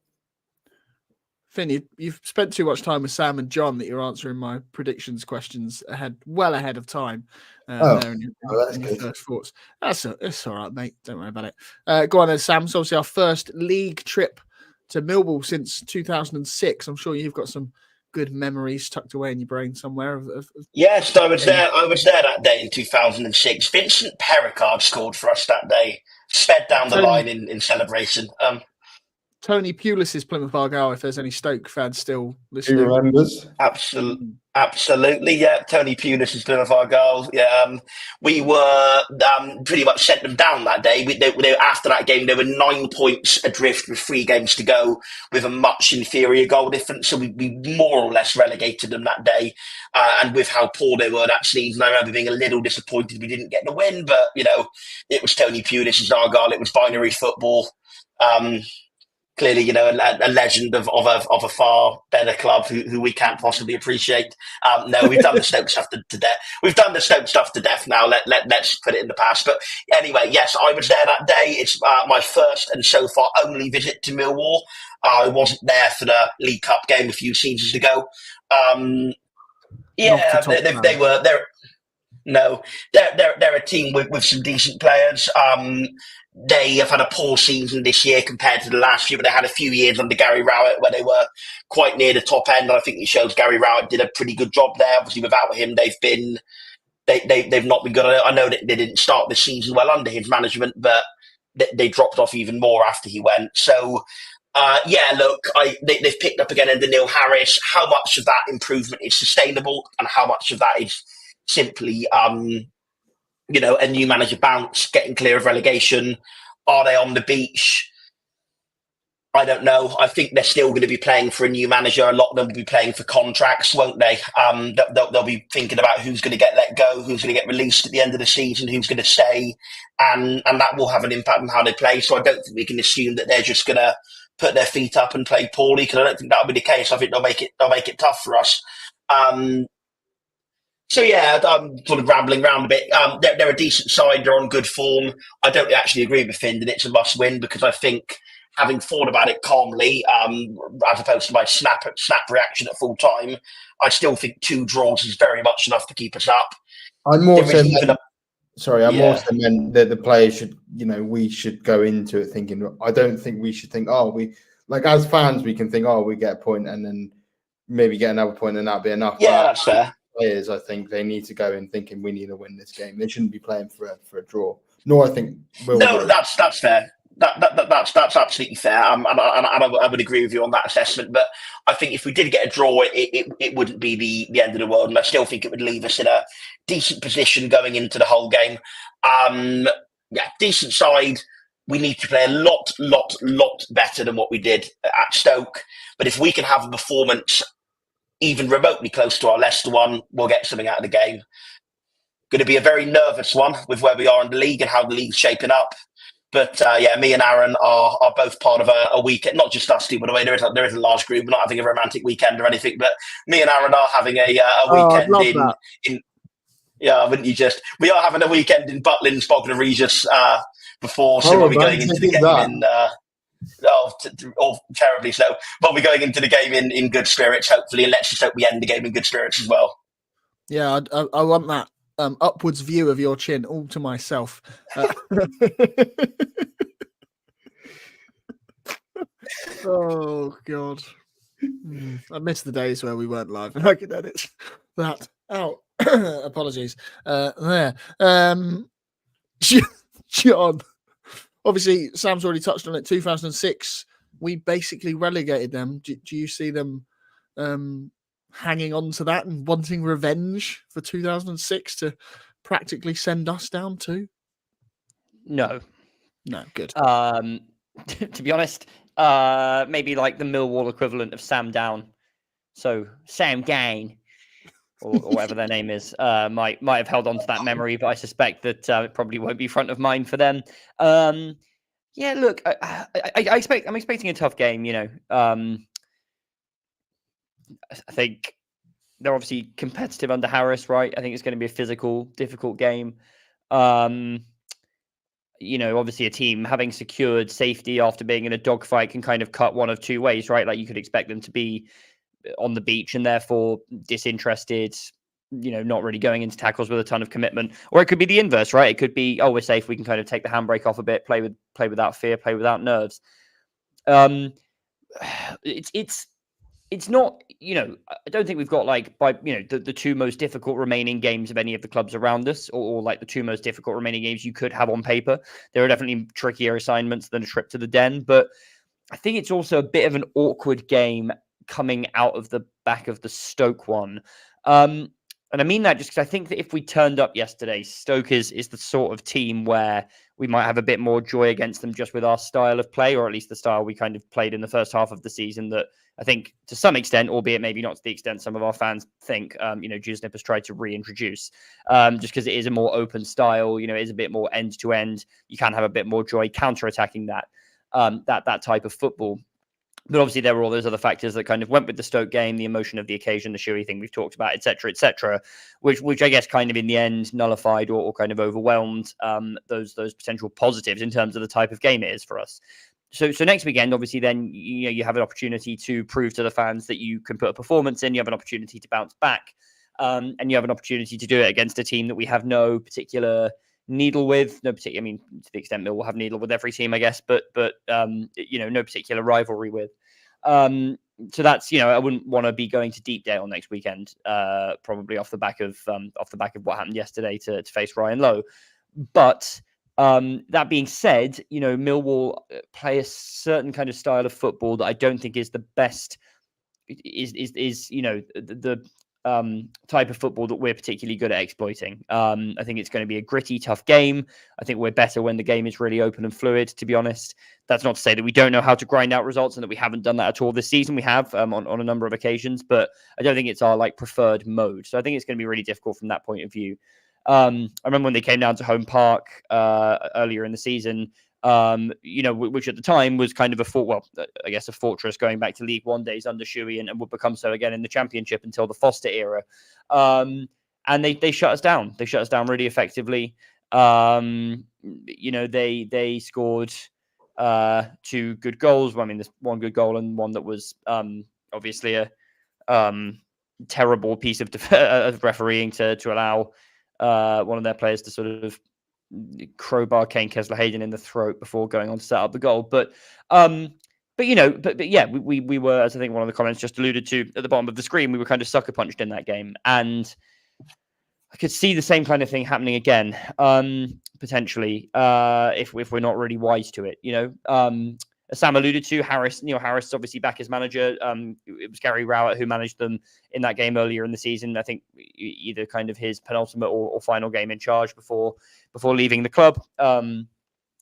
Speaker 1: Finn, you've spent too much time with Sam and John that you're answering my predictions questions well ahead of time. There in your first thoughts. It's all right, mate. Don't worry about it. Go on then, Sam. It's obviously our first league trip to Millwall since 2006. I'm sure you've got some good memories tucked away in your brain somewhere.
Speaker 3: Yes, I was there. I was there that day in 2006. Vincent Perricard scored for us that day. Sped down the line in celebration.
Speaker 1: Tony Pulis' Plymouth Argyle, if there's any Stoke fans still listening.
Speaker 4: Who remembers?
Speaker 3: Absolutely, yeah. Tony Pulis is Plymouth Argyle. Yeah, we were pretty much sent them down that day. After that game, they were 9 points adrift with 3 games to go, with a much inferior goal difference. So we more or less relegated them that day. And with how poor they were that season, I remember being a little disappointed we didn't get the win. But it was Tony Pulis' Argyle. It was binary football. Clearly, a legend of a far better club who we can't possibly appreciate. No, we've done the Stoke stuff to death. We've done the Stoke stuff to death now. Let's put it in the past. But anyway, yes, I was there that day. It's my first and so far only visit to Millwall. I wasn't there for the League Cup game a few seasons ago. They're a team with some decent players. They have had a poor season this year compared to the last year, but they had a few years under Gary Rowett where they were quite near the top end. And I think it shows Gary Rowett did a pretty good job there. Obviously, without him, they've not been good. I know that they didn't start the season well under his management, but they dropped off even more after he went. So, they've picked up again under Neil Harris. How much of that improvement is sustainable and how much of that is simply a new manager bounce, getting clear of relegation? Are they on the beach? I don't know. I think they're still going to be playing for a new manager. A lot of them will be playing for contracts, won't they? They'll be thinking about who's going to get let go, who's going to get released at the end of the season, who's going to stay, and that will have an impact on how they play. So I don't think we can assume that they're just going to put their feet up and play poorly, because I don't think that'll be the case. I think they'll make it tough for us. So yeah, I'm sort of rambling around a bit. They're a decent side. They're on good form. I don't actually agree with Finn that it's a must-win, because I think, having thought about it calmly, as opposed to my snap reaction at full time, I still think 2 draws is very much enough to keep us up.
Speaker 4: I'm more so meant that the players should, we should go into it thinking. I don't think we should think, as fans, we can think, we get a point and then maybe get another point and that'll be enough.
Speaker 3: Yeah, that's fair.
Speaker 4: Players, I think they need to go in thinking we need to win this game. They shouldn't be playing for a draw. Nor I think.
Speaker 3: That's fair. That's absolutely fair. And I would agree with you on that assessment. But I think if we did get a draw, it wouldn't be the end of the world. And I still think it would leave us in a decent position going into the whole game. Decent side. We need to play a lot better than what we did at Stoke. But if we can have a performance even remotely close to our Leicester one, we'll get something out of the game. Going to be a very nervous one with where we are in the league and how the league's shaping up. But me and Aaron are both part of a weekend, not just us two, by the way. There is a large group. We're not having a romantic weekend or anything, but me and Aaron are having a weekend in. Yeah, wouldn't you just? We are having a weekend in Butlins, Bognor Regis before, so we'll be going into the game terribly so. We'll be going into the game in good spirits, hopefully, and let's just hope we end the game in good spirits as well.
Speaker 1: Yeah, I want that upwards view of your chin all to myself. Oh God, I miss the days where we weren't live and I could edit that out. Apologies. There, John. Obviously, Sam's already touched on it. 2006, we basically relegated them. Do you see them hanging on to that and wanting revenge for 2006 to practically send us down too?
Speaker 2: No,
Speaker 1: good.
Speaker 2: To be honest, maybe like the Millwall equivalent of Sam Down. So Sam Gain, or whatever their name is, might have held on to that memory, but I suspect that it probably won't be front of mind for them. Look, I'm expecting a tough game. I think they're obviously competitive under Harris, right? I think it's going to be a physical, difficult game. obviously a team having secured safety after being in a dogfight can kind of cut one of two ways, right? Like you could expect them to be on the beach and therefore disinterested, not really going into tackles with a ton of commitment. Or it could be the inverse, right? It could be, we're safe. We can kind of take the handbrake off a bit, play without fear, play without nerves. It's not, I don't think we've got the two most difficult remaining games of any of the clubs around us, or like the two most difficult remaining games you could have on paper. There are definitely trickier assignments than a trip to the Den, but I think it's also a bit of an awkward game coming out of the back of the Stoke one. And I mean that just because I think that if we turned up yesterday, Stoke is the sort of team where we might have a bit more joy against them just with our style of play, or at least the style we kind of played in the first half of the season that I think to some extent, albeit maybe not to the extent some of our fans think, Jusnip has tried to reintroduce, just because it is a more open style, it is a bit more end to end. You can have a bit more joy counter-attacking that type of football. But obviously there were all those other factors that kind of went with the Stoke game, the emotion of the occasion, the Shuey thing we've talked about, et cetera, which I guess kind of in the end nullified or kind of overwhelmed those potential positives in terms of the type of game it is for us. So next weekend, obviously, then you have an opportunity to prove to the fans that you can put a performance in. You have an opportunity to bounce back, and you have an opportunity to do it against a team that we have no particular needle with. To the extent that we'll have needle with every team, I guess, but no particular rivalry with. So that's I wouldn't want to be going to Deepdale next weekend, probably off the back of what happened yesterday to face Ryan Lowe, but. That being said, Millwall play a certain kind of style of football that I don't think is the best. Is the type of football that we're particularly good at exploiting. I think it's going to be a gritty, tough game. I think we're better when the game is really open and fluid. To be honest, that's not to say that we don't know how to grind out results and that we haven't done that at all this season. We have on a number of occasions, but I don't think it's our preferred mode. So I think it's going to be really difficult from that point of view. I remember when they came down to Home Park earlier in the season, which at the time was kind of a fortress going back to League One days under Shuey and would become so again in the Championship until the Foster era. And they shut us down. They shut us down really effectively. They scored 2 good goals. Well, I mean, there's 1 good goal and one that was obviously a terrible piece of refereeing to allow one of their players to sort of crowbar Kane Kessler-Hayden in the throat before going on to set up the goal. But yeah, we were, as I think one of the comments just alluded to at the bottom of the screen, we were kind of sucker punched in that game, and I could see the same kind of thing happening again, potentially, if we're not really wise to it. As Sam alluded to, Neil Harris is obviously back as manager. It was Gary Rowett who managed them in that game earlier in the season. I think either kind of his penultimate or final game in charge before leaving the club. I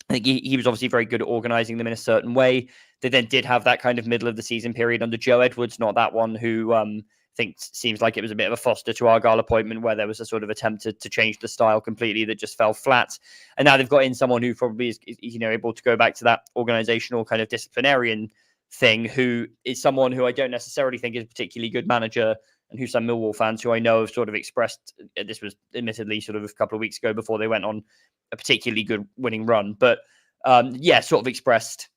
Speaker 2: think he was obviously very good at organising them in a certain way. They then did have that kind of middle of the season period under Joe Edwards, not that one who I think seems like it was a bit of a Foster to Argyle appointment where there was a sort of attempt to change the style completely that just fell flat. And now they've got in someone who probably is able to go back to that organizational kind of disciplinarian thing, who is someone who I don't necessarily think is a particularly good manager, and who some Millwall fans who I know have sort of expressed, this was admittedly sort of a couple of weeks ago before they went on a particularly good winning run, but sort of expressed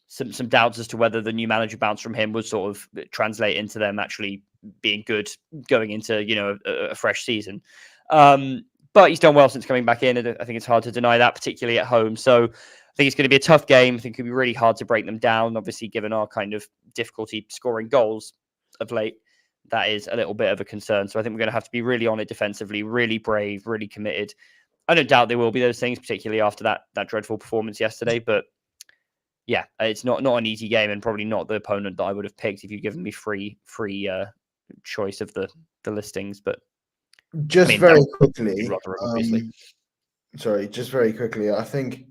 Speaker 2: some doubts as to whether the new manager bounce from him would sort of translate into them actually being good going into a fresh season. But he's done well since coming back in, and I think it's hard to deny that, particularly at home. So I think it's going to be a tough game. I think it could be really hard to break them down. Obviously, given our kind of difficulty scoring goals of late, that is a little bit of a concern. So I think we're going to have to be really on it defensively, really brave, really committed. I don't doubt there will be those things, particularly after that dreadful performance yesterday. But yeah, it's not an easy game, and probably not the opponent that I would have picked if you'd given me free choice of the listings. But
Speaker 4: very quickly,
Speaker 2: obviously.
Speaker 4: Just very quickly, I think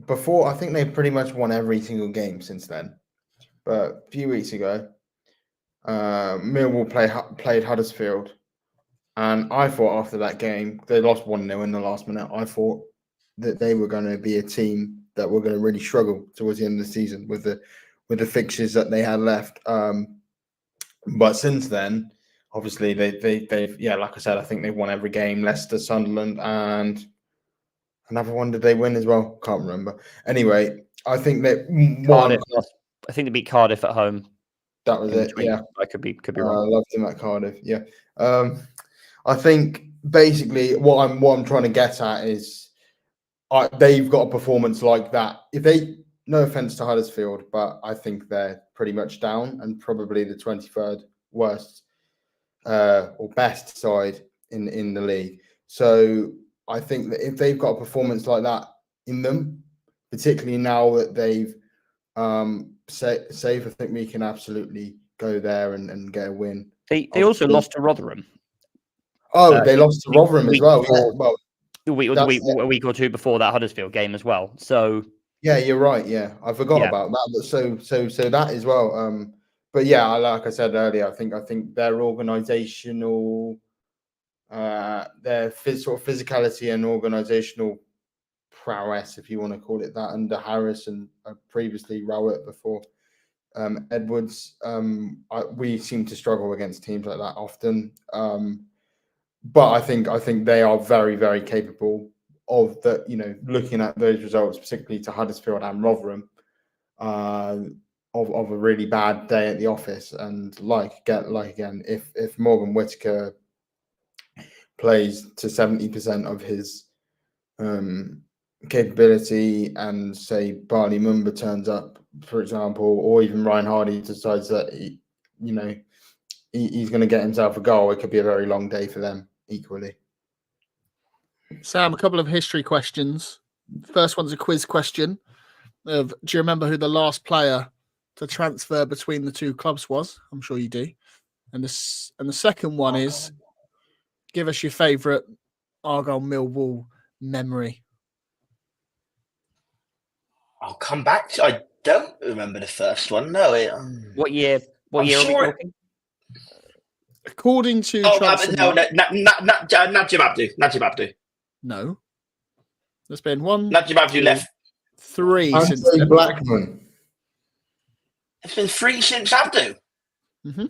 Speaker 4: before, I think they've pretty much won every single game since then. But a few weeks ago, Millwall played Huddersfield, and I thought after that game, they lost 1-0 in the last minute. I thought that they were going to be a team that were going to really struggle towards the end of the season with the fixtures that they had left. But since then, obviously they've like I said, I think they've won every game. Leicester, Sunderland, and Another one did they win as well? Can't remember. Anyway, I think that
Speaker 2: Cardiff. I think they beat Cardiff at home.
Speaker 4: That was it. Yeah,
Speaker 2: I could be
Speaker 4: I
Speaker 2: wrong.
Speaker 4: loved him at Cardiff. Yeah, I think basically what I'm trying to get at is they've got a performance like that. If they, no offense to Huddersfield, but I think they're pretty much down and probably the 23rd worst or best side in the league. So I think that if they've got a performance like that in them, particularly now that they've safe, I think we can absolutely go there and get a win.
Speaker 2: They also lost to Rotherham.
Speaker 4: Oh, they lost to Rotherham as well. Yeah, well,
Speaker 2: a week or two before that Huddersfield game as well. So
Speaker 4: yeah, you're right. Yeah, I forgot about that. But so that as well. But yeah, like I said earlier, I think their organisational, their sort of physicality and organisational prowess, if you want to call it that, under Harris and previously Rowett before Edwards. We seem to struggle against teams like that often. But I think they are very, very capable of that. You know, looking at those results, particularly to Huddersfield and Rotherham, of a really bad day at the office. And like again, if Morgan Whitaker plays to 70% of his capability, and say Barney Mumba turns up, for example, or even Ryan Hardy decides that he's going to get himself a goal, it could be a very long day for them equally.
Speaker 1: Sam, a couple of history questions. First one's a quiz question do you remember who the last player to transfer between the two clubs was? I'm sure you do. And the second one is, give us your favourite Argyle Millwall memory.
Speaker 3: I'll come back to. I don't remember the first one. No.
Speaker 2: What year? What year are we talking?
Speaker 1: According to
Speaker 3: Najib Abdu.
Speaker 1: No. There's been one.
Speaker 3: Najib Abdu left.
Speaker 1: 3 since
Speaker 4: then. Blackman.
Speaker 3: It's been 3 since Abdu.
Speaker 1: Mm-hmm.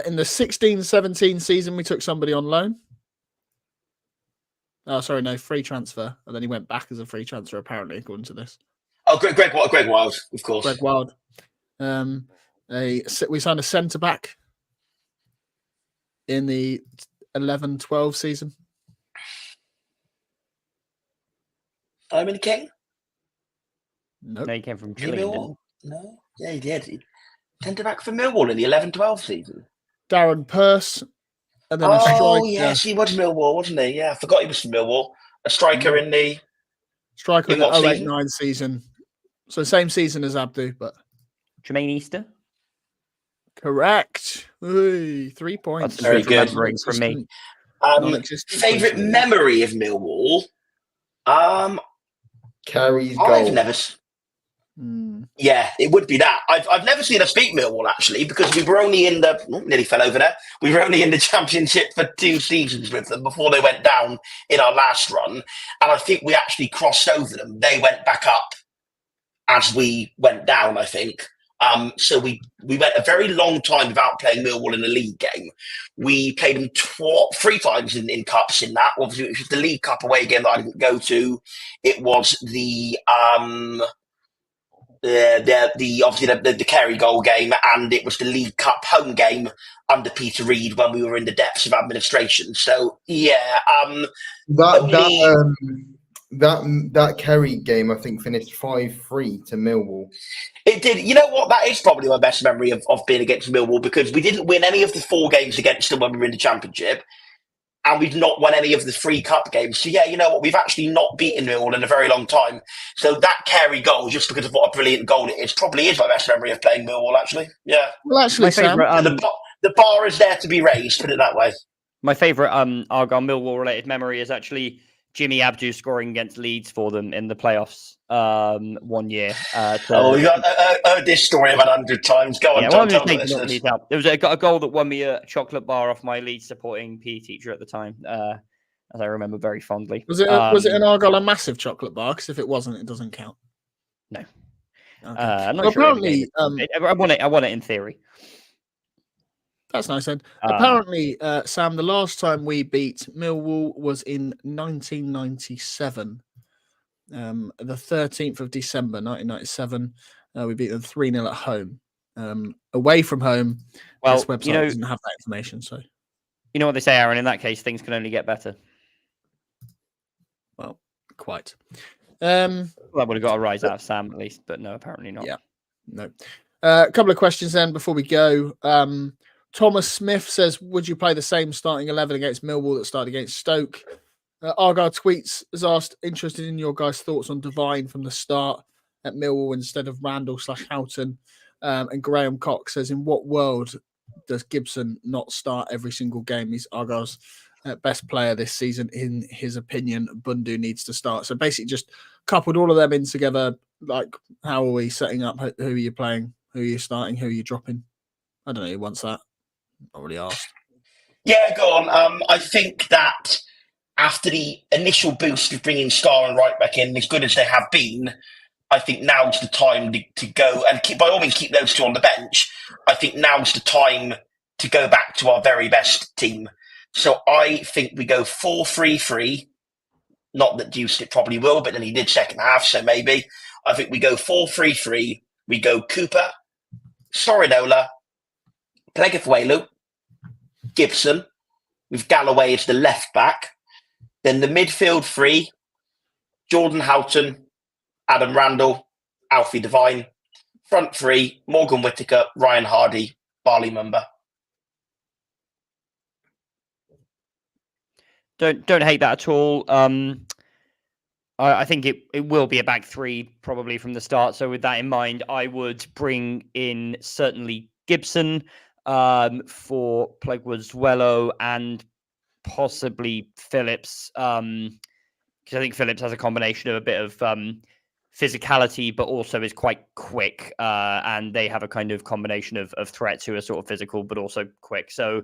Speaker 1: In the 16-17 season, we took somebody on loan. Oh, sorry, no, free transfer. And then he went back as a free transfer, apparently, according to this.
Speaker 3: Oh, Greg Wild, of course.
Speaker 1: Greg Wild. We signed a centre-back in the 11-12 season.
Speaker 3: Simon King?
Speaker 1: Nope.
Speaker 2: No, he came from Gillingham.
Speaker 3: No? Yeah, he did. He centre-back for Millwall in the 11-12 season.
Speaker 1: Darren Purse. And then a striker.
Speaker 3: Oh, yes, he was Millwall, wasn't he? Yeah, I forgot he was from Millwall. A striker in the...
Speaker 1: Striker in the 08-09 season. So same season as Abdu, but...
Speaker 2: Jermaine Easter?
Speaker 1: Correct. Ooh, 3 points.
Speaker 2: That's very good from me.
Speaker 3: Favourite memory of Millwall?
Speaker 4: Kerry's goal.
Speaker 3: I've never... Yeah, it would be that. I've never seen us beat Millwall, actually, because we were only in the... nearly fell over there. We were only in the Championship for 2 seasons with them before they went down in our last run. And I think we actually crossed over them. They went back up as we went down, I think. So we went a very long time without playing Millwall in a league game. We played them 3 times in cups in that. Obviously, it was the League Cup away game that I didn't go to. It was the Kerry goal game, and it was the League Cup home game under Peter Reid when we were in the depths of administration. So yeah,
Speaker 4: that Kerry game, I think, finished 5-3 to Millwall.
Speaker 3: It did. You know what? That is probably my best memory of being against Millwall, because we didn't win any of the 4 games against them when we were in the Championship, and we've not won any of the 3 cup games. So yeah, you know what? We've actually not beaten Millwall in a very long time. So that Kerry goal, just because of what a brilliant goal it is, probably is my best memory of playing Millwall, actually. Yeah.
Speaker 1: Well, actually, Sam,
Speaker 3: the bar is there to be raised, put it that way.
Speaker 2: My favourite Argyle Millwall related memory is actually Jimmy Abdu scoring against Leeds for them in the playoffs 1 year.
Speaker 3: We've heard this story about 100 times. Go on, John, tell the
Speaker 2: There was a goal that won me a chocolate bar off my Leeds supporting PE teacher at the time, as I remember very fondly.
Speaker 1: Was it an Argyle a massive chocolate bar? Because if it wasn't, it doesn't count.
Speaker 2: No.
Speaker 1: Okay.
Speaker 2: I'm not sure.
Speaker 1: Apparently,
Speaker 2: I won it in theory.
Speaker 1: That's nice then. Apparently, Sam, the last time we beat Millwall was in 1997. The 13th of December, 1997. We beat them 3-0 at home. Away from home,
Speaker 2: Well,
Speaker 1: this website doesn't have that information. So,
Speaker 2: you know what they say, Aaron. In that case, things can only get better.
Speaker 1: Well, quite.
Speaker 2: Well, I would have got a rise out of Sam at least, but no, apparently not.
Speaker 1: Yeah, no. A couple of questions then before we go. Thomas Smith says, would you play the same starting 11 against Millwall that started against Stoke? Argyle Tweets has asked, interested in your guys' thoughts on Divine from the start at Millwall instead of Randall/Houghton. And Graham Cox says, in what world does Gibson not start every single game? He's Argyle's best player this season. In his opinion, Bundu needs to start. So basically just coupled all of them in together. Like, how are we setting up? Who are you playing? Who are you starting? Who are you dropping? I don't know who wants that. Not really asked.
Speaker 3: Yeah, go on. I think that after the initial boost of bringing Starr and right back in, as good as they have been, I think now's the time to go and by all means keep those two on the bench. I think now's the time to go back to our very best team. So I think we go 4-3-3. Not that Deuce it probably will, but then he did second half, so maybe. I think we go 4-3-3. We go Cooper, Sorinola, Plegafuelu, Gibson, with Galloway as the left back. Then the midfield three, Jordan Houghton, Adam Randall, Alfie Divine. Front three, Morgan Whitaker, Ryan Hardy, Barley Mumba.
Speaker 2: Don't hate that at all. I think it will be a back three probably from the start. So with that in mind, I would bring in certainly Gibson for Pleguezuelo and possibly Phillips. Because I think Phillips has a combination of a bit of physicality, but also is quite quick. And they have a kind of combination of threats who are sort of physical, but also quick. So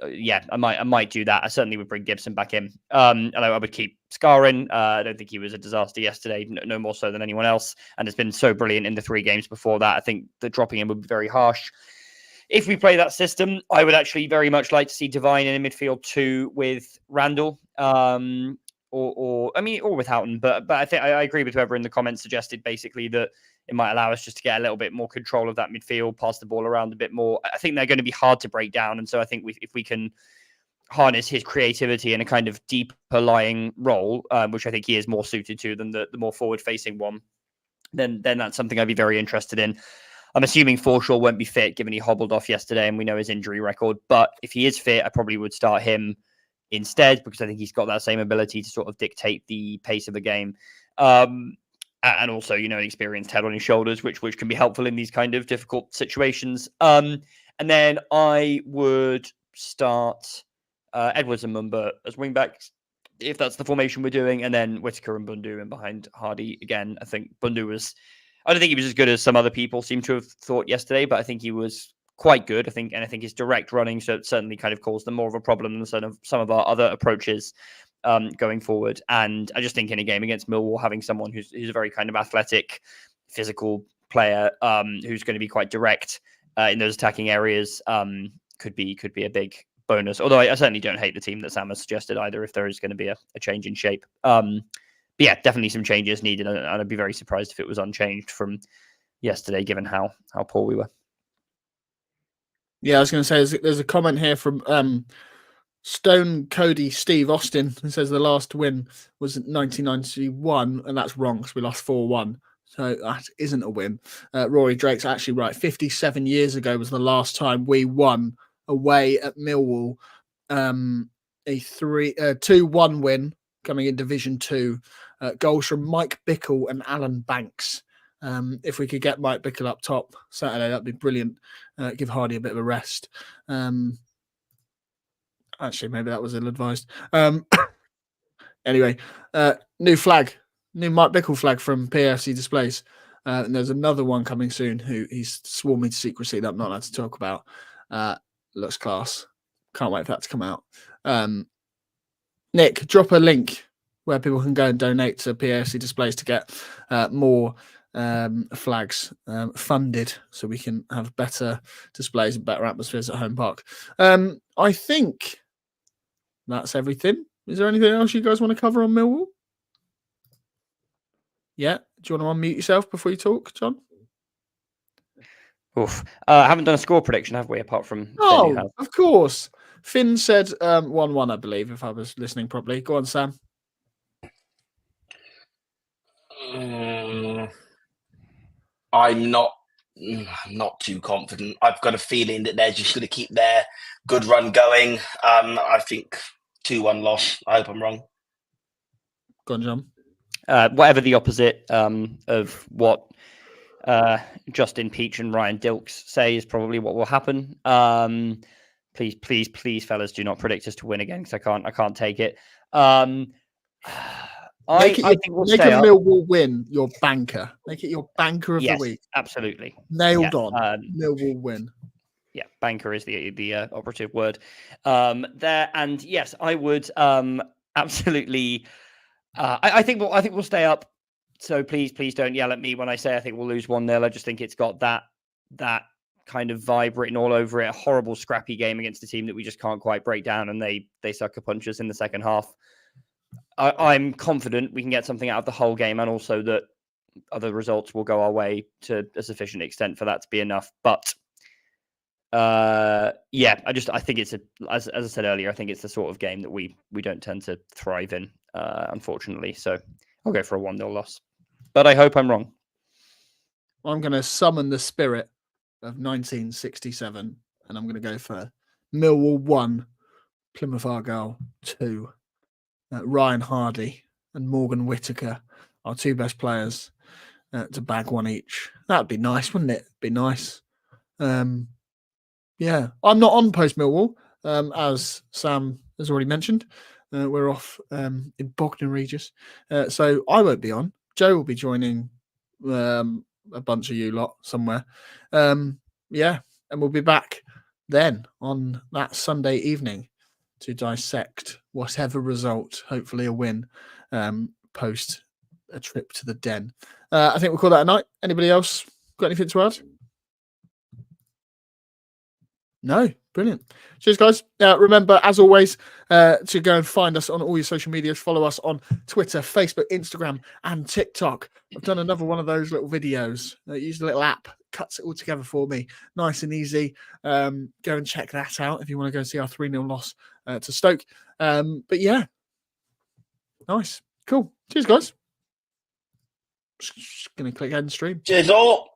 Speaker 2: yeah, I might do that. I certainly would bring Gibson back in. And I would keep Scar in. I don't think he was a disaster yesterday, no more so than anyone else. And it's been so brilliant in the 3 games before that. I think that dropping him would be very harsh. If we play that system, I would actually very much like to see Divine in a midfield 2 with Randall, or with Houghton. But I think I agree with whoever in the comments suggested basically that it might allow us just to get a little bit more control of that midfield, pass the ball around a bit more. I think they're going to be hard to break down. And so I think if we can harness his creativity in a kind of deeper lying role, which I think he is more suited to than the more forward-facing one, then that's something I'd be very interested in. I'm assuming Forshaw won't be fit, given he hobbled off yesterday, and we know his injury record. But if he is fit, I probably would start him instead, because I think he's got that same ability to sort of dictate the pace of the game. And also, an experienced head on his shoulders, which can be helpful in these kind of difficult situations. And then I would start Edwards and Mumba as wingbacks, if that's the formation we're doing, and then Whitaker and Bundu in behind Hardy. Again, I think Bundu I don't think he was as good as some other people seem to have thought yesterday, but I think he was quite good. I think his direct running certainly kind of caused them more of a problem than some of our other approaches going forward. And I just think in a game against Millwall, having someone who's a very kind of athletic, physical player who's going to be quite direct in those attacking areas could be a big bonus. Although I certainly don't hate the team that Sam has suggested either, if there is going to be a change in shape. But yeah, definitely some changes needed, and I'd be very surprised if it was unchanged from yesterday, given how poor we were.
Speaker 1: Yeah, I was going to say there's a comment here from Stone Cody Steve Austin, who says the last win was 1991, and that's wrong because we lost 4-1. So that isn't a win. Rory Drake's actually right. 57 years ago was the last time we won away at Millwall. A 2-1 win coming in Division 2. Goals from Mike Bickle and Alan Banks. If we could get Mike Bickle up top Saturday, that'd be brilliant. Give Hardy a bit of a rest. Actually, maybe that was ill-advised. Anyway, new Mike Bickle flag from PAFC Displays. And there's another one coming soon who he's sworn me to secrecy that I'm not allowed to talk about. Looks class. Can't wait for that to come out. Nick, drop a link where people can go and donate to PAFC Displays to get more flags funded so we can have better displays and better atmospheres at home park. I think that's everything. Is there anything else you guys want to cover on Millwall? Yeah. Do you want to unmute yourself before you talk, John?
Speaker 2: Oof. Haven't done a score prediction, have we? Apart from Finn, who has.
Speaker 1: Of course. Finn said 1-1, I believe, if I was listening properly. Go on, Sam.
Speaker 3: I'm not too confident. I've got a feeling that they're just going to keep their good run going. I think 2-1 loss. I hope I'm wrong.
Speaker 1: Go on, John.
Speaker 2: Whatever the opposite of what Justin Peach and Ryan Dilks say is probably what will happen. Please, fellas, do not predict us to win again because I can't take it. I think we'll stay up.
Speaker 1: Millwall win your banker. Make it your banker of the week.
Speaker 2: Absolutely.
Speaker 1: Nailed on. Millwall win.
Speaker 2: Yeah, banker is the operative word there. And yes, I would absolutely. I think we'll stay up. So please don't yell at me when I say I think we'll lose 1-0. I just think it's got that kind of vibe written all over it. A horrible, scrappy game against a team that we just can't quite break down, and they sucker punch us in the second half. I'm confident we can get something out of the whole game, and also that other results will go our way to a sufficient extent for that to be enough. But I think it's as I said earlier, I think it's the sort of game that we don't tend to thrive in, unfortunately. So I'll go for a 1-0 loss, but I hope I'm wrong.
Speaker 1: I'm going to summon the spirit of 1967, and I'm going to go for Millwall 1, Plymouth Argyle 2. Ryan Hardy and Morgan Whitaker, our two best players, to bag one each. That'd be nice, wouldn't it? Be nice. Yeah, I'm not on post Millwall, as Sam has already mentioned. We're off in Bognor Regis, so I won't be on. Joe will be joining a bunch of you lot somewhere. And we'll be back then on that Sunday evening to dissect whatever result, hopefully a win, post a trip to the Den. I think we'll call that a night. Anybody else got anything to add? No, brilliant. Cheers, guys. Remember, as always, to go and find us on all your social medias. Follow us on Twitter, Facebook, Instagram, and TikTok. I've done another one of those little videos. Use a little app, cuts it all together for me. Nice and easy. Go and check that out if you want to go and see our 3-0 loss to Stoke. But yeah, nice. Cool. Cheers, guys. Just going to click end stream.
Speaker 3: Cheers all.